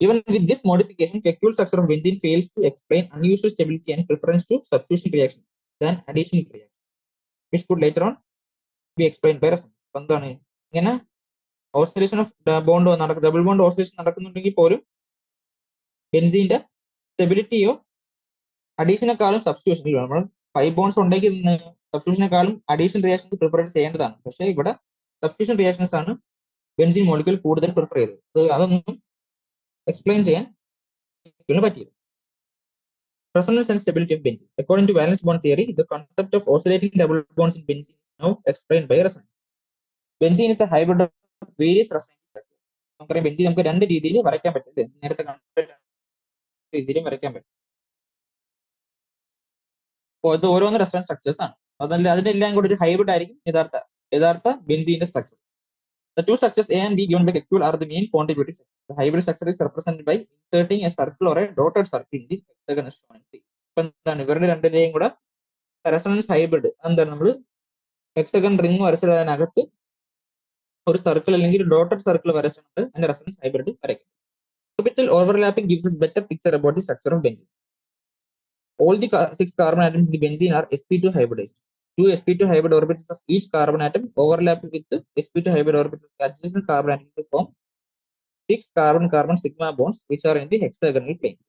Even with this modification, Kekulé structure of benzene fails to explain unusual stability and preference to substitution reaction than addition reaction, which could later on be explained by resonance. എന്താണ് ഇങ്ങനെ oscillation of bond double bond oscillation നടക്കുന്നുണ്ടെങ്കിൽ പോലും ബെൻസീന്റെ സ്റ്റെബിലിറ്റിയോ അഡീഷനേക്കാളും substitution, നമ്മൾ 5 bonds ഉണ്ടെങ്കിൽ സബ്സ്റ്റിറ്റ്യൂഷനേക്കാളും addition reactions prefer ചെയ്യേണ്ടതാണ്. പക്ഷേ ഇവിടെ സബ്സ്റ്റിറ്റ്യൂഷൻ റിയാക്ഷൻസ് ആണ് ബെൻസീൻ മോളിക്യൂൾ കൂടുതൽ പ്രിഫർ ചെയ്തത്. അതൊന്നും എക്സ്പ്ലെയിൻ ചെയ്യാൻ പറ്റിയത്. Resonance and stability of benzene. According to valence bond theory, the concept of oscillating double bonds in benzene is now explained by resonance. Benzene is a hybrid of various rasaയനിക structures. നമുക്കറിയാം benzene നമുക്ക് 2 രീതിയിൽ വരയ്ക്കാൻ പറ്റും, നേരത്തെ കണ്ട രീതിയിലും വരയ്ക്കാൻ പറ്റും. അപ്പോൾ ഇത് ഓരോന്ന് റെസൊണൻസ് സ്ട്രക്ചേഴ്സ് ആണ്. അതിനെല്ലാം കൂടി ഒരു ഹൈബ്രിഡ് ആയിരിക്കും യഥാർത്ഥ ബെൻസീന്റെ structure. The two structures A and B given by Kekulé are the main contributing structures. The hybrid structure is represented by inserting a circle or a dotted circle in the hexagon as shown in C. ഇപ്പൊ എന്താണ് ഇവരുടെ രണ്ടിന്റെയും കൂടെ resonance hybrid എന്താണ്, നമ്മൾ hexagon ring വരച്ചത് അതിനകത്ത് ഒരു സർക്കിൾ അല്ലെങ്കിൽ ഒരു ഡോട്ടഡ് സർക്കിൾ വരച്ചിട്ടുണ്ട് അതിന്റെ റെസൊണൻസ് ഹൈബ്രിഡ് വരയ്ക്കും. Orbital overlapping gives us better picture about the structure of benzene. all the 6 carbon atoms in the benzene are sp2 hybridized. 2 sp2 hybrid orbitals of each carbon atom overlap with the sp2 hybrid orbitals adjacent carbon atoms to form 6 carbon-carbon sigma bonds which are in the hexagonal plane.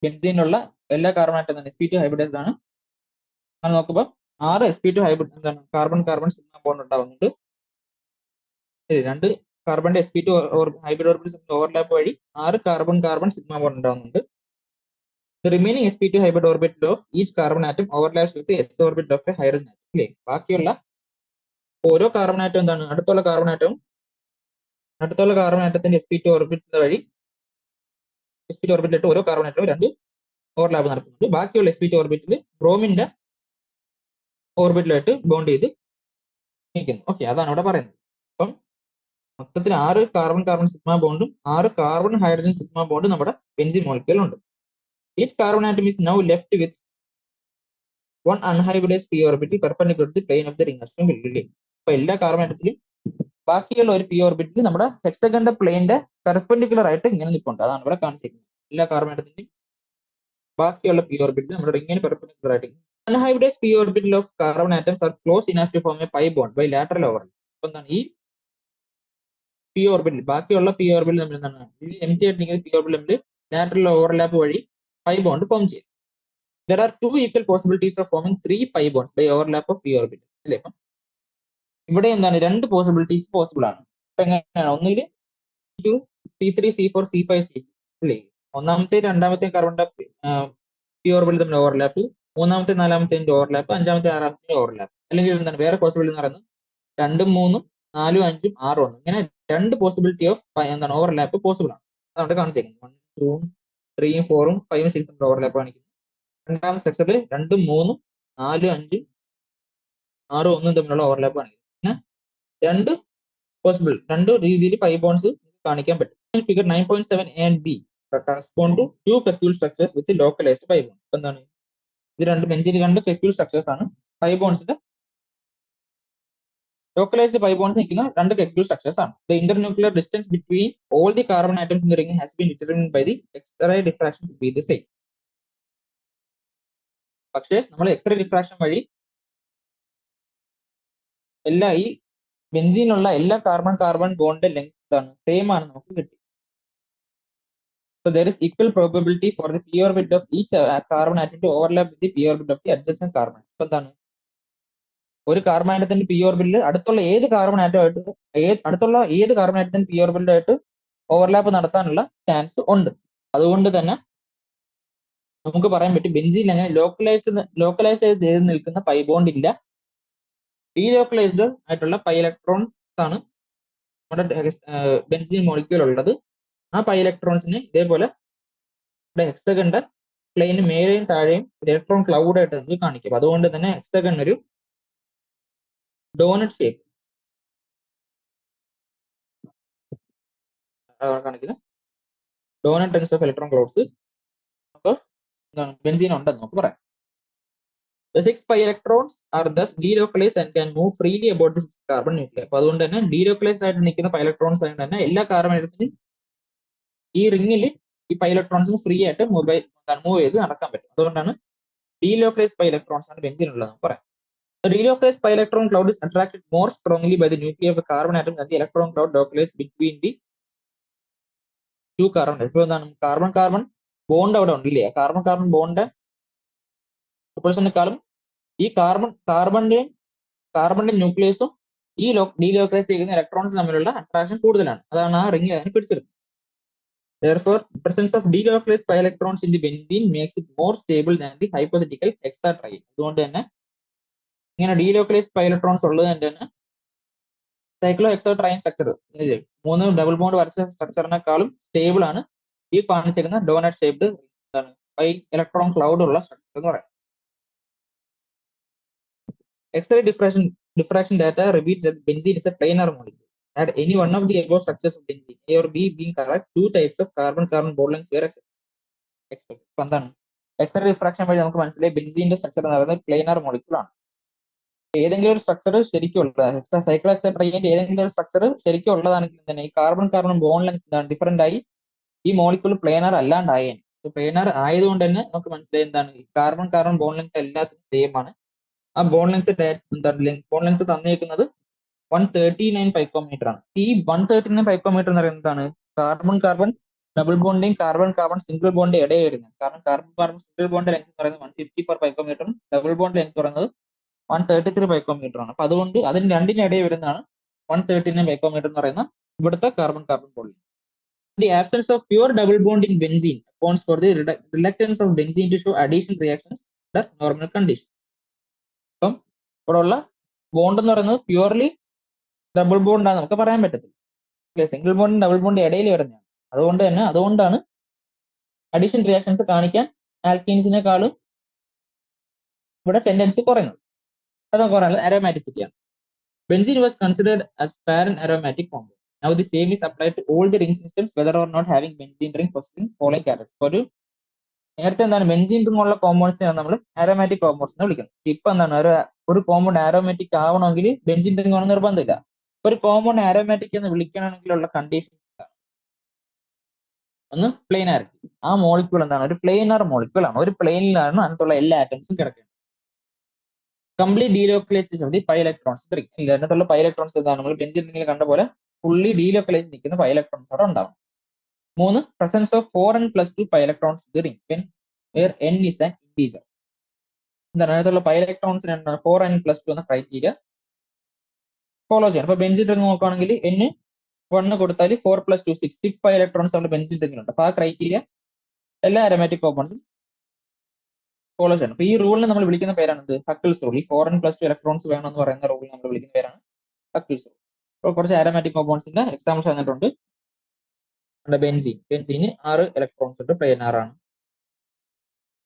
ബെൻസീനുള്ള എല്ലാ carbon atom sp2 hybridized ആണ്. അങ്ങനെ നോക്കുമ്പോൾ 6 sp2 hybrid എന്താണ് carbon sigma bond ഉണ്ടാവുന്നുണ്ട്. 2 കാർബണിന്റെ sp2 hybrid orbitals overlap വഴി 6 carbon sigma bond ഉണ്ടാവുന്നുണ്ട്. The remaining sp2 hybrid orbital of each carbon atom overlaps with the s orbital of a hydrogen atom. അല്ലേ, ബാക്കിയുള്ള ഓരോ കാർബൺ ആറ്റം എന്താണ് അടുത്തുള്ള carbon ആറ്റത്തിന്റെ sp2 orbital വഴി sp2 ഓർബിറ്റലിട്ട് ഓരോ carbon ആറ്റവും 2 overlap നടത്തുന്നുണ്ട്. ബാക്കിയുള്ള sp2 ഓർബിറ്റൽ ബ്രോമിന്റെ ഓർബിറ്റലായിട്ട് ബോണ്ട് ചെയ്ത് നീക്കുന്നു. ഓക്കെ, അതാണ് ഇവിടെ പറയുന്നത്. അപ്പം മൊത്തത്തിൽ 6 കാർബൺ സിഗ്മ ബോണ്ടും 6 കാർബൺ ഹൈഡ്രജൻ സിഗ്മ ബോണ്ടും നമ്മുടെ ബെൻസീൻ മോളിക്യൂളിൽ ഉണ്ട്. Each carbon atom is now left with one unhybridized p orbital perpendicular to the plane of the ring of Wiley. അപ്പൊ എല്ലാ കാർബൺ ആറ്റത്തിലും ബാക്കിയുള്ള ഒരു p ഓർബിറ്റൽ നമ്മുടെ ഹെക്സഗന്റെ പ്ലെയിന്റെ പെർപെൻഡിക്കുലർ ആയിട്ട് ഇങ്ങനെ നിൽപ്പുണ്ട്. അതാണ് ഇവിടെ കാണിച്ചിരിക്കുന്നത്. എല്ലാ കാർബൺ ആറ്റത്തിന്റെയും ബാക്കിയുള്ള p ഓർബിറ്റൽ നമ്മുടെ റിങ്ങിന് പെർപെൻഡിക്കുലർ ആയിട്ട്. Unhybridized p orbital of carbon atoms are close enough to form a pi bond by lateral overlap. അപ്പൊ എന്താണ് ഈ p ഓർബിറ്റൽ ബാക്കിയുള്ള p ഓർബിറ്റൽ നമ്മൾ എന്താണ് empty ആയിട്ട് നിൽക്കുന്ന p ഓർബിറ്റൽ നമ്മൾ lateral overlap വഴി pi bond ഫോം ചെയ്യും. There are 2 equal possibilities of forming 3 pi bonds by overlap of p orbital. അല്ലേ, അപ്പം ഇവിടെ എന്താണ് 2 പോസിബിലിറ്റീസ് പോസിബിൾ ആണ്. അപ്പൊ എങ്ങനെയാണ് ഒന്നിൽ C3 C4 C5 C6 അല്ലേ, ഒന്നാമത്തെ രണ്ടാമത്തെ കാർബണിന്റെ p ഓർബിറ്റൽ തമ്മിൽ ഓവർലാപ്പ്, മൂന്നാമത്തെ നാലാമത്തെ ഓവർലാപ്പ്, അഞ്ചാമത്തെ ആറാമത്തെ ഓവർലാപ്പ്. അല്ലെങ്കിൽ എന്താണ് വേറെ പോസിബിലിറ്റി എന്ന് പറയുന്നത് 2ഉം 3ഉം 4ഉം 5ഉം 6ഉം 1. ഇങ്ങനെ 2 പോസിബിലിറ്റി ഓഫ് എന്താണ് ഓവർലാപ്പ് പോസിബിൾ ആണ്. അതുകൊണ്ട് കാണിച്ചേക്കുന്നത് 1 2 3 4 5 6 ഓവർലാപ്പ് കാണിക്കുന്നു. രണ്ടാമത്തെ സെക്ഷനിൽ 2ഉം 3ഉം 4ഉം 5ഉം 6ഉം 1ഉം തമ്മിലുള്ള ഓവർലാപ്പ് കാണിക്കുന്നു. പിന്നെ 2 പോസിബിൾ 2 രീതിയിൽ പൈ ബോൺസ് കാണിക്കാൻ പറ്റും. Figure 9.7 and B correspond to 2 keccule structures with localized pi bonds. എന്താണ് ഇത് ബെൻസീൻ 2 keccule സ്ട്രക്ചേഴ്സ് ആണ്. പൈ ബോൺസിന്റെ ലോക്കലൈസ്ഡ് പൈ ബോൺസ് നിൽക്കുന്ന 2 keccule സ്ട്രക്ചേഴ്സ് ആണ്. The internuclear distance between all the carbon atoms in the ring has been determined by the X-ray diffraction to be the same. പക്ഷേ നമ്മൾ x-ray diffraction വഴി ഈ ബെൻസീനുള്ള എല്ലാ carbon ബോണ്ടിന്റെ length ആണ് same ആണ് നമുക്ക് കിട്ടി. So there is equal probability for the p orbit of each carbon atom to overlap with the p orbit of the adjacent carbon. ഇപ്പൊ എന്താണ് ഒരു കാർബൺ ആറ്റത്തിന്റെ p ഓർബിറ്റിൽ അടുത്തുള്ള ഏത് കാർബൺ ആറ്റത്തിന്റെ p ഓർബിറ്റിലായിട്ട് ഓവർലാപ്പ് നടത്താനുള്ള ചാൻസ് ഉണ്ട്. അതുകൊണ്ട് തന്നെ നമുക്ക് പറയാൻ പറ്റും ബെൻസീൻ അങ്ങനെ ലോക്കലൈസ് ചെയ്ത് നിൽക്കുന്ന പൈ ബോണ്ട് ഇല്ല. ഡീലോക്കലൈസ്ഡ് ആയിട്ടുള്ള പൈ ഇലക്ട്രോൺസ് ആണ് നമ്മുടെ ബെൻസീൻ മോളിക്യൂൾ ഉള്ളത്. ആ പൈ ഇലക്ട്രോൺസിനെ ഇതേപോലെ ഹെക്സഗന്റെ പ്ലെയിന് മേലെയും താഴെയും ഇലക്ട്രോൺ ക്ലൗഡ് ആയിട്ട് നമുക്ക് കാണിക്കും. അതുകൊണ്ട് തന്നെ ഹെക്സഗൺ ഒരു ഡോണറ്റ് ഷേപ്പ് കാണിക്കുന്നത് doughnut rings of electron clouds അപ്പോൾ ബെൻസീൻ ഉണ്ടെന്ന് നമുക്ക് പറയാം. The 6 pi electrons are thus delocalized and can move freely about the 6 carbon nuclei. അപ്പോൾ അതുകൊണ്ട് തന്നെ ഡീലോക്കലൈസ്ഡ് ആയിട്ട് നിൽക്കുന്ന പൈ ഇലക്ട്രോൺസ് ആയതുകൊണ്ട് തന്നെ എല്ലാ കാർബൺ ആറ്റത്തിനും ഈ റിങ്ങിൽ ഈ പൈ ഇലക്ട്രോൺസിന് ഫ്രീ ആയിട്ട് മൂവ് ചെയ്ത് നടക്കാൻ പറ്റും. അതുകൊണ്ടാണ് ഡീലോക്കലൈസ്ഡ് പൈ ഇലക്ട്രോൺസ് ആണ് ബെൻസീൻ ഉള്ളത് എന്ന് പറയാം. The delocalized pi electron cloud is attracted more strongly by the nuclei of a carbon atom than the electron cloud localized between the 2 carbon atoms. ഇപ്പോൾ എന്താണ് കാർബൺ ബോണ്ട് അവിടെ ഉണ്ടില്ലേ, carbon bond പ്രൊപ്പൽഷനേക്കാളും ഈ കാർബണിന്റെ ന്യൂക്ലിയസും ഈ delocalise ചെയ്യുന്ന electrons തമ്മിലുള്ള attraction കൂടുതലാണ്. അതാണ് ആ റിംഗ് അതിനെ പിടിച്ചെടുക്കുന്നത്. Therefore, presence of delocalized pi electrons in the benzene makes it more stable than the hypothetical hexatriene. അതുകൊണ്ട് തന്നെ ഇങ്ങനെ ഡീലോക്കലൈസ്ഡ് പൈ ഇലക്ട്രോൺസ് ഉള്ളത് തന്നെ cyclohexatriene structure 3 double bond വരച്ച സ്ട്രക്ചറിനെക്കാളും സ്റ്റേബിൾ ആണ് ഈ കാണിച്ചിരുന്ന doughnut shaped pi electron cloud ഉള്ള സ്ട്രക്ചർ എന്ന് പറയുന്നത്. X-ray diffraction data reveals that benzene is a planar molecule. At any one of the above structures of benzene, A or B being correct, 2 types of carbon bond lengths were expected. അപ്പൊ എന്താണ് x-ray diffraction വഴി നമുക്ക് മനസ്സിലായി ബെൻസീന്റെ structure എന്ന് പറയുന്നത് പ്ലെയിനർ molecule ആണ്. ഏതെങ്കിലും ഒരു സ്ട്രക്ചർ ശരിക്കും ഉള്ളത് സൈക്ലോ ഹെക്സാട്രൈന്റെ ഏതെങ്കിലും ഒരു സ്ട്രക്ചർ ശരിക്കും ഉള്ളതാണെങ്കിൽ തന്നെ ഈ കാർബൺ ബോണ്ട് ലെങ്ത് ഡിഫറെന്റ് ആയി ഈ മോളിക്യൂൾ പ്ലെയിനർ അല്ലാണ്ടായേനെ. പ്ലെയിനാർ ആയതുകൊണ്ട് തന്നെ നമുക്ക് മനസ്സിലായി എന്താണ് കാർബൺ കാർബൺ ബോണ്ട് ലെങ്ത് എല്ലാത്തിനും സെയിം ആണ്. ആ ബോണ്ട് ലെങ്ത് എന്താണ് ബോണ്ട് ലെങ്ത് തന്നിരിക്കുന്നത് 139 പൈക്കോമീറ്റർ ആണ്. ഈ 139 പൈക്കോമീറ്റർ എന്ന് പറയുന്നത് എന്താണ് carbon carbon double bonding carbon carbon single bond ഇടയിൽ വരുന്നത്. കാരണം carbon carbon single bond length എന്ന് പറയുന്നത് 154 പൈക്കോമീറ്ററും ഡബിൾ ബോണ്ട് ലെങ്ത് പറയുന്നത് 133 പൈക്കോമീറ്റർ ആണ്. അപ്പൊ അതുകൊണ്ട് അതിന് രണ്ടിനും ഇടയിൽ വരുന്നതാണ് 139 പൈക്കോമീറ്റർ എന്ന് പറയുന്ന ഇവിടുത്തെ carbon carbon bond. The absence of pure double bond in benzene accounts for the reluctance of benzene to show addition reactions under normal conditions. അപ്പം ഇവിടെ ഉള്ള ബോണ്ട് എന്ന് പറയുന്നത് പ്യൂർലി ഡബിൾ ബോണ്ട് ആണ് നമുക്ക് പറയാൻ പറ്റത്തില്ല. സിംഗിൾ ബോണ്ടും ഡബിൾ ബോണ്ട് ഇടയിൽ വരുന്നതാണ്. അതുകൊണ്ടാണ് അഡീഷൻ റിയാക്ഷൻസ് കാണിക്കാൻ ആൽക്കീൻസിനെക്കാളും ഇവിടെ ടെൻഡൻസി കുറയുന്നത്. അത് നമുക്ക് പറയാനുള്ളത് അരോമാറ്റിസിറ്റിയാണ്. Benzene was considered as parent aromatic compound. Now the same is applied to all the ring systems, whether or not having benzene ring possessing following characteristics. ഒരു നേരത്തെ എന്താണ് ബെൻസീൻ റിംഗ് ഉള്ള കോമ്പൗണ്ട്സിനെയാണ് നമ്മൾ ആരോമാറ്റിക് കോമ്പൗണ്ട്സ് എന്ന് വിളിക്കുന്നത്. ഇപ്പൊ എന്താണ് ഒരു കോമ്പൗണ്ട് ആരോമാറ്റിക് ആവണമെങ്കിൽ ബെൻസീൻ റിംഗ് ആണെന്ന് നിർബന്ധമില്ല. ഒരു കോമ്പൗണ്ട് ആരോമാറ്റിക് എന്ന് വിളിക്കണമെങ്കിലുള്ള കണ്ടീഷൻ ഒന്ന് പ്ലെയിനാരിറ്റി. ആ മോളിക്യൂൾ എന്താണ് ഒരു പ്ലെയിനർ മോളിക്യൂൾ ആണ്. ഒരു പ്ലെയിനിലാണ് അതിനകത്തുള്ള എല്ലാ ആറ്റംസും കിടക്കുന്നത്. Complete delocalisation of the pi electrons ring. അതിനകത്തുള്ള പൈ ഇലക്ട്രോൺസ് എന്താണ് നമ്മൾ ബെൻസീൻ റിംഗിൽ കണ്ട പോലെ ഫുള്ളി ഡീലോക്കലൈസ് നിൽക്കുന്ന പൈ ഇലക്ട്രോൺസ് അവിടെ ഉണ്ടാവും. 3. Presence of 4n+2 pi electrons in the ring when where n is an integer. എന്താണ് അതിനകത്തുള്ള പൈ ഇലക്ട്രോൺസിന് എന്താണ് 4n+2 എന്ന ക്രൈറ്റീരിയ ഫോളോ ചെയ്യണം. അപ്പൊ ബെൻസീൻ റിംഗ് നോക്കുകയാണെങ്കിൽ n 1 കൊടുത്താൽ 4+2 6 പൈ ഇലക്ട്രോൺസ് നമ്മുടെ ബെൻസീൻ റിംഗിലുണ്ട്. അപ്പൊ ആ ക്രൈറ്റീരിയ എല്ലാ അരോമാറ്റിക് കോമ്പൗണ്ട്സും ഫോളോ ചെയ്യണം. അപ്പൊ ഈ റൂളിനെ നമ്മൾ വിളിക്കുന്ന പേരാണ് ഹക്കിൾസ് റൂൾ. ഈ 4n+2 ഇലക്ട്രോൺസ് വേണമെന്ന് പറയുന്ന റൂൾ നമ്മൾ വിളിക്കുന്ന പേരാണ് ഹക്കിൾസ് റൂൾ. അപ്പോൾ കുറച്ച് അരോമാറ്റിക് കോമ്പൗണ്ട്സിന്റെ എക്സാമ്പിൾസ് തന്നിട്ടുണ്ട്. ബെൻസീന് 6 ഇലക്ട്രോൺസ് ഉണ്ട്, പ്ലെയിനാർ ആണ്.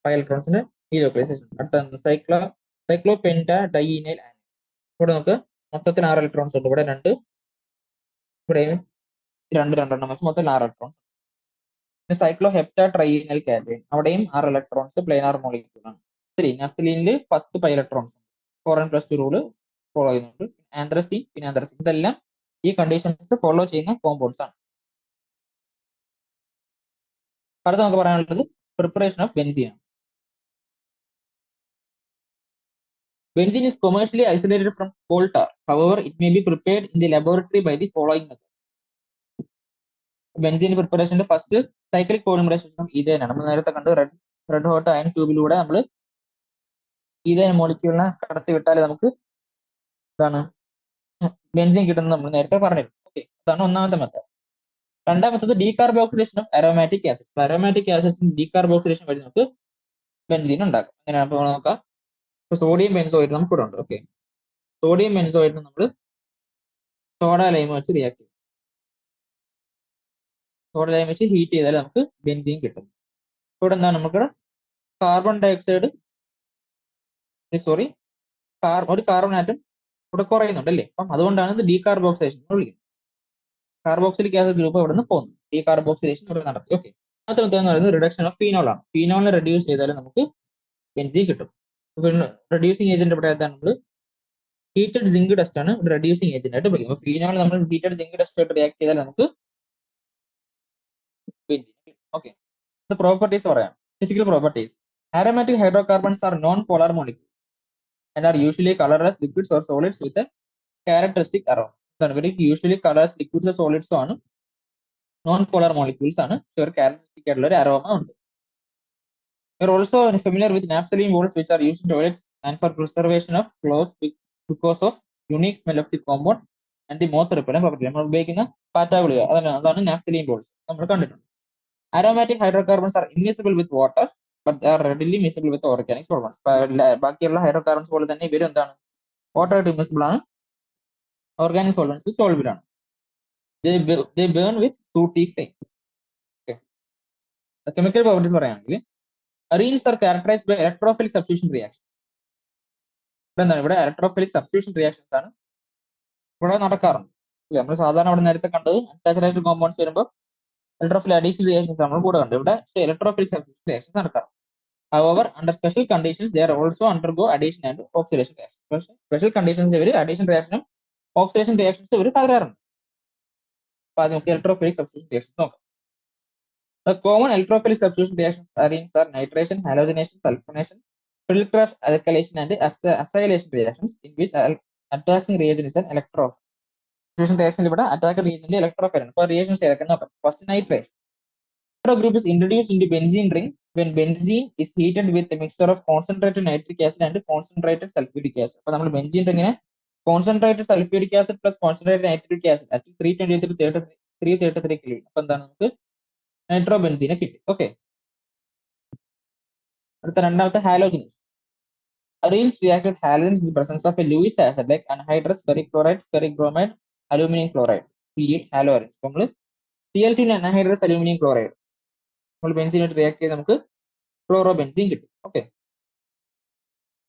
5 ഇലക്ട്രോൺസിന്റെ ഡീലോക്കലൈസേഷൻ. അടുത്ത സൈക്ലോപെന്റാ ഡൈനൈൽ ആനിൻ. ഇവിടെ നമുക്ക് മൊത്തത്തിൽ 6 ഇലക്ട്രോൺസ് ഉണ്ട്. ഇവിടെ 2, ഇവിടെയും 2 രണ്ടെണ്ണം വെച്ച് മൊത്തം 6 ഇലക്ട്രോൺസ്. പിന്നെ സൈക്ലോ ഹെപ്റ്റാ ട്രൈനൽ കാറ്റൈൻ, അവിടെയും 6 ഇലക്ട്രോൺസ്, പ്ലെയിനാർ മോളിക്യൂൾ ആണ്. ശരി, നഫ്തലീനിൽ 10 pi electrons, 4n+2 rule follow ചെയ്യുന്നുണ്ട്. ആന്ത്രസീൻ, പിന്നെ ആന്ത്രസീൻ, ഇതെല്ലാം ഈ കണ്ടീഷൻസ് ഫോളോ ചെയ്യുന്ന കോമ്പൗണ്ട്സ് ആണ്. അടുത്ത നമുക്ക് പറയാനുള്ളത് പ്രിപ്പറേഷൻ ഓഫ് ബെൻസീൻ ആണ്. Benzene is commercially isolated from coal tar. However, it may be prepared in the laboratory by the following method. Benzene പ്രിപ്പറേഷന്റെ first cyclic polymerization of ethane ആണ്. നമ്മൾ നേരത്തെ കണ്ട് റെഡ് ഹോട്ട് അയൺ ട്യൂബിലൂടെ നമ്മൾ ethane മോളിക്യൂളിനെ കടത്തി വിട്ടാൽ നമുക്ക് എന്താണ് ബെൻസീൻ കിട്ടുന്നത് നമ്മൾ നേരത്തെ പറഞ്ഞിരുന്നു. ഓക്കെ, അതാണ് ഒന്നാമത്തെ മെത്തേഡ്. രണ്ടാമത്തത് decarboxylation of aromatic acids. Aromatic ആസിഡ്സിന്റെ ഡീകാർബോക്സിലേഷൻ വഴി നമുക്ക് ബെൻസീൻ ഉണ്ടാക്കാം. അങ്ങനെയാണ് ഇപ്പോൾ നോക്കാം. സോഡിയം ബെൻസോയേറ്റ് നമുക്ക് ഇവിടെ ഉണ്ട്. ഓക്കെ, സോഡിയം ബെൻസോയേറ്റ് നമ്മൾ സോഡ ലൈം വെച്ച് റിയാക്ട് ചെയ്യും. സോഡ ലൈം വെച്ച് ഹീറ്റ് ചെയ്താൽ നമുക്ക് ബെൻസീൻ കിട്ടും. ഇവിടെ എന്താണ് നമുക്ക് കാർബൺ ഡയോക്സൈഡ് ഒരു കാർബൺ ആറ്റം ഇവിടെ കുറയുന്നുണ്ട് അല്ലേ. അപ്പം അതുകൊണ്ടാണ് ഇത് ഡീകാർബോക്സിലേഷൻ വിളിക്കുന്നത്. കാർബോക്സിലിക് ആസിഡ് ഗ്രൂപ്പ് ഇവിടെ നിന്ന് പോകുന്നു. ഡീകാർബോക്സിലേഷൻ ഇവിടെ നടത്തി. ഓക്കെ, അടുത്ത മെത്തേഡ് എന്ന് പറയുന്നത് റിഡക്ഷൻ ഓഫ് ഫീനോൾ ആണ്. ഫീനോളിനെ റെഡ്യൂസ് ചെയ്താൽ നമുക്ക് ബെൻസീൻ കിട്ടും. റെഡ്യൂസിങ് ഏജന്റ് ഇവിടെ ഏതാണ് നമ്മൾ ഹീറ്റഡ് സിങ്ക് ഡസ്റ്റ് ആണ് റെഡ്യൂസിങ് ഏജന്റ് ആയിട്ട് ഉപയോഗിക്കും. ഫീനോൾ നമ്മൾ ഹീറ്റഡ് സിങ്ക് ഡസ്റ്റ് ആയിട്ട് റിയാക്ട് ചെയ്താൽ നമുക്ക് ബെൻസീൻ. ഓക്കെ, പ്രോപ്പർട്ടീസ് പറയാം. Physical properties. aromatic hydrocarbons are non-polar molecules and are usually colorless liquids or solids with a characteristic aroma. Usually colours liquids സോളിഡ്സും ആണ്, non polar molecules ആണ്. ഒരു characteristic ആയിട്ടുള്ള ഒരു അരോമ ഉണ്ട്. We are also familiar with naphthalene balls which are used in toilets and for preservation of clothes because of unique smell of the compound and the moth repellent property. നമ്മൾ ഉപയോഗിക്കുന്ന പാറ്റ ഗുളിക അതാണ് naphthalene balls നമ്മൾ കണ്ടിട്ടുണ്ട്. Aromatic hydrocarbons are immiscible with water but they are readily miscible with organic solvents. ബാക്കിയുള്ള hydrocarbons പോലെ തന്നെ ഇവരും എന്താണ് വാട്ടർ ആയിട്ട് ഇമ്മിസിബിൾ ആണ്, ഓർഗാനിക് സോൾവെന്റ്സ് സോൾബിൾ ആണ്. They burn with sooty flame. Okay. Chemical properties പറയുകയാണെങ്കിൽ arenes are characterized by electrophilic substitution reaction. ഇവിടെ എന്താണ് ഇവിടെ ഇലക്ട്രോഫിലിക് സബ്സ്റ്റിറ്റ്യൂഷൻ റിയാക്ഷൻസ് ആണ് ഇവിടെ നടക്കാറുണ്ട്. നമ്മൾ സാധാരണ അവിടെ നേരത്തെ കണ്ടത് അൺസാച്ചുറേറ്റഡ് കോമ്പൗണ്ട്സ് വരുമ്പോൾ ഇലക്ട്രോഫിലിക് അഡീഷണൽ റിയാക്ഷൻസ് നമ്മൾ കൂടെ കണ്ടു. ഇവിടെ ഇലക്ട്രോഫിലിക് സബ്സ്റ്റിറ്റ്യൂഷൻ റിയാക്ഷൻസ് നടക്കാറുണ്ട്. However, under special conditions, they are also undergo addition and oxidation reactions. Special conditions ഇവർ അഡീഷൻ റിയാക്ഷനും ഓക്സിഡേഷൻ റിയാക്ഷൻസ് ഇവർ തകരാറുണ്ട്. അപ്പൊ അത് നമുക്ക് ഇലക്ട്രോഫിലിക് സബ്സ്റ്റിറ്റ്യൂഷൻ റിയാക്ഷൻസ് നോക്കാം. The common electrophilic substitution reactions are nitration, halogenation, sulfonation, Friedel-Crafts alkylation, and acylation reactions in which attacking reagent is an electrophile. Substitution reaction ഇവിടെ attacking reagent electrophile ആണ്. അപ്പോൾ reactions ഏതൊക്കെ നോക്കാം. First nitration. Group is introduced into benzene ring when benzene is heated with a mixture of concentrated nitric acid and concentrated sulfuric acid. അപ്പോൾ നമ്മൾ benzene ring concentrated sulfuric acid plus concentrated nitric acid at 333 kilo. അപ്പോൾ എന്താണ് നമുക്ക് നൈട്രോബെൻസീനെ കിട്ടി. Okay, അടുത്ത രണ്ടാമത്തെ halogenation. Arrays react with halogens in the presence of a Lewis acid like anhydrous ferric chloride, ferric bromide, aluminum chloride. Create halogens. നമ്മൾ Cl2 anhydrous aluminum chloride നമ്മൾ ബെൻസീനായിട്ട് react ചെയ്ത് നമുക്ക് ക്ലോറോബെൻസീൻ കിട്ടും. ഓക്കെ,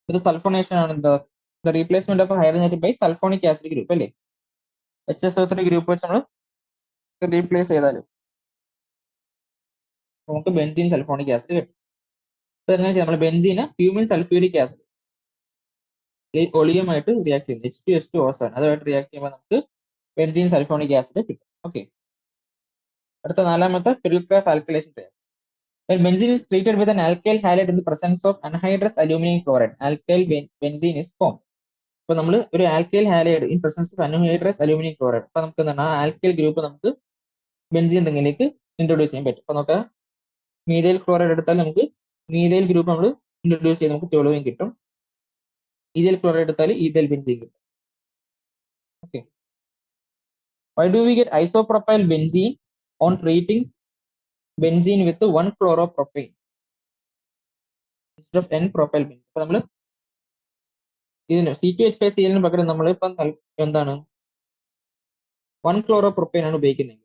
ഇത് സൾഫോണേഷൻ ആണ്. എന്താ replacement of hydrogen by sulphonic acid group അല്ലേ. HSO3 group വെച്ച് നമ്മൾ റീപ്ലേസ് ചെയ്താൽ നമുക്ക് ബെൻസീൻ സൾഫോണിക് ആസിഡ് കിട്ടും. എങ്ങനെ ചെയ്യാം, നമ്മൾ ബെൻസീന് ഫ്യൂമിൻ സൾഫ്യൂരിക് ആസിഡ് ഒളിയുമായിട്ട് റിയാക്ട് ചെയ്യുന്നത് H2SO7 അതുമായിട്ട് റിയാക്ട് ചെയ്യുമ്പോൾ നമുക്ക് ബെൻസീൻ സൾഫോണിക് ആസിഡ് കിട്ടും. ഓക്കെ, അടുത്ത നാലാമത്തെ Friedel-Crafts alkylation reaction. When benzene is treated with an alkyl halide in the presence of anhydrous aluminum chloride, alkyl benzene is formed. അപ്പോൾ നമ്മൾ ഒരു alkyl halide in presence of anhydrous aluminium chloride, അപ്പോൾ നമുക്ക് എന്താണ് ആ alkyl group നമുക്ക് benzene റിംഗിലേക്ക് introduce ചെയ്യാൻ പറ്റും. അപ്പോൾ നമുക്ക് മീഥൈൽ ക്ലോറൈഡ് എടുത്താൽ നമുക്ക് മീഥൈൽ ഗ്രൂപ്പ് നമ്മൾ ഇൻട്രൊഡ്യൂസ് ചെയ്ത് നമുക്ക് ടോളുവിൻ കിട്ടും. ഈഥൈൽ ക്ലോറൈഡ് എടുത്താൽ ഈഥൈൽ ബെൻസീൻ കിട്ടും. Okay, why do we get isopropyl benzene on treating benzene with 1-chloropropane instead of N-propyl benzene? അപ്പോൾ നമ്മൾ ഇതിന് C2H5Cl പകരം നമ്മൾ ഇപ്പം എന്താണ് 1-chloropropane ആണ് ഉപയോഗിക്കുന്നത്.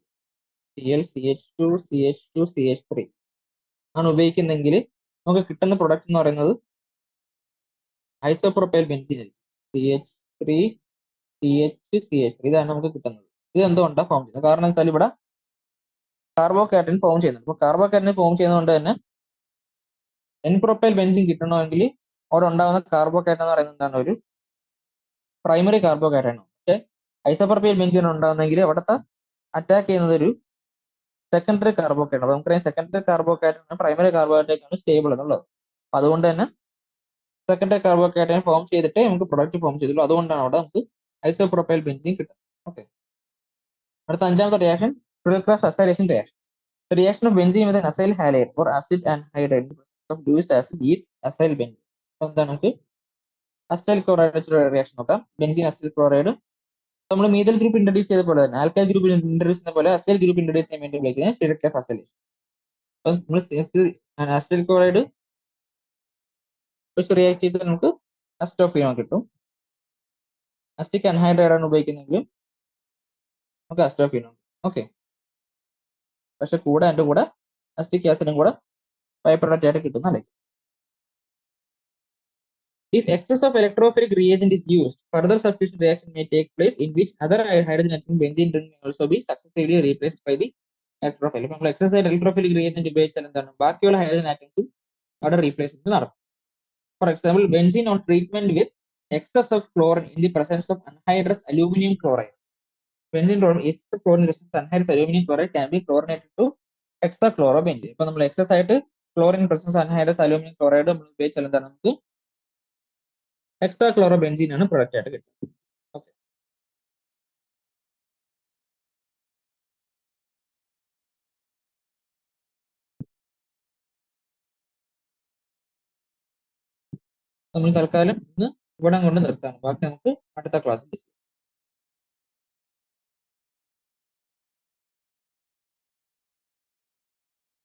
ClCH2CH2CH3 ആണ് ഉപയോഗിക്കുന്നെങ്കിൽ നമുക്ക് കിട്ടുന്ന പ്രൊഡക്റ്റ് എന്ന് പറയുന്നത് ഐസോപ്രോപ്പൈൽ ബെൻസീൻ CH3CH3 ഇതാണ് നമുക്ക് കിട്ടുന്നത്. ഇത് എന്തുകൊണ്ടാണ് ഫോം ചെയ്യുന്നത്? കാരണം വെച്ചാൽ ഇവിടെ കാർബോകാറ്റൻ ഫോം ചെയ്യുന്നുണ്ട്. അപ്പോൾ കാർബോകാറ്റൻ ഫോം ചെയ്യുന്നതുകൊണ്ട് തന്നെ N-propyl ബെൻസീൻ കിട്ടണമെങ്കിൽ അവിടെ ഉണ്ടാകുന്ന കാർബോകാറ്റൻ എന്ന് പറയുന്നത് എന്താണ്, ഒരു പ്രൈമറി കാർബോകാറ്റൻ ആണ്. പക്ഷേ ഐസോപ്രോപ്പൈൽ ബെൻസീൻ ഉണ്ടാകുന്നെങ്കിൽ അവിടുത്തെ അറ്റാക്ക് ചെയ്യുന്നത് ഒരു സെക്കൻഡറി കാർബോകാറ്റൻ. അപ്പോൾ നമുക്കറിയാം സെക്കൻഡറി കാർബോകാറ്റൻ പ്രൈമറി കാർബോകാറ്റൻ സ്റ്റേബിൾ എന്നുള്ളത്. അതുകൊണ്ട് തന്നെ സെക്കൻഡറി കാർബോകാറ്റൻ ഫോം ചെയ്തിട്ട് നമുക്ക് പ്രൊഡക്റ്റ് ഫോം ചെയ്തുള്ളൂ. അതുകൊണ്ടാണ് അവിടെ നമുക്ക് ഐസോപ്രോപ്പൈൽ ബെൻസീൻ കിട്ടുന്നത്. ഓക്കെ, അടുത്ത അഞ്ചാമത്തെ reaction Friedel-Crafts acylation reaction. The reaction of benzene with an acyl halide or acid anhydride in the presence of Lewis acid is acyl benzene. അപ്പോൾ എന്താണ് നമുക്ക് അസൈൽ ക്ലോറൈഡ് വെച്ചുള്ള റിയാക്ഷൻ നോക്കാം. ബെൻസീൻ അസൈൽ ക്ലോറൈഡ് നമ്മൾ methyl group introduce ചെയ്ത പോലെ തന്നെ alkyl group introduce ചെയ്യുന്ന പോലെ അസൈൽ ഗ്രൂപ്പ് ഇൻട്രൊഡ്യൂസ് ചെയ്യാൻ വേണ്ടി വിളിക്കുന്നത് Friedel-Crafts acylation. അപ്പോൾ നമ്മൾ അസൈൽ ക്ലോറൈഡ് വെച്ച് റിയാക്ട് ചെയ്ത് നമുക്ക് അസ്റ്റോഫിനോൺ കിട്ടും. അസ്റ്റിക് അൻഹൈഡ്രൈഡ് ആണ് ഉപയോഗിക്കുന്നെങ്കിലും നമുക്ക് അസ്റ്റോഫിനോൺ. ഓക്കെ, പക്ഷെ കൂടെ അതിന്റെ കൂടെ അസ്റ്റിക് ആസിഡും കൂടെ ബൈ പ്രൊഡക്റ്റ് ആയിട്ട് കിട്ടുന്നല്ലേ. If excess of electrophilic reagent is used, further substitution reaction may take place in which other hydrogen atoms benzene ring may also be successively replaced by the electrophile. ഇപ്പോൾ നമ്മൾ excess ആയിട്ട് electrophilic reagent ഉപയോഗിച്ചാൽ എന്താണ് ബാക്കിയുള്ള hydrogen atoms അവിടെ replacement നടക്കും. For example, benzene on treatment with excess of chlorine in the presence of anhydrous aluminum chloride. Benzene excess chlorine in the presence of anhydrous aluminum chloride can be chlorinated to hexachlorobenzene. ഇപ്പോൾ നമ്മൾ excess ആയിട്ട് chlorine presence anhydrous aluminum chloride നമ്മൾ ഉപയോഗിച്ചാൽ എന്താണ് നമുക്ക് ഹെക്സാക്ലോറോബെൻസീൻ ആണ് product ആയിട്ട് കിട്ടുന്നത്. ഓക്കെ, നമ്മൾ തൽക്കാലം ഇന്ന് ഇവിടെ കൊണ്ട് നിർത്താം. ബാക്കി നമുക്ക് അടുത്ത ക്ലാസ്സിൽ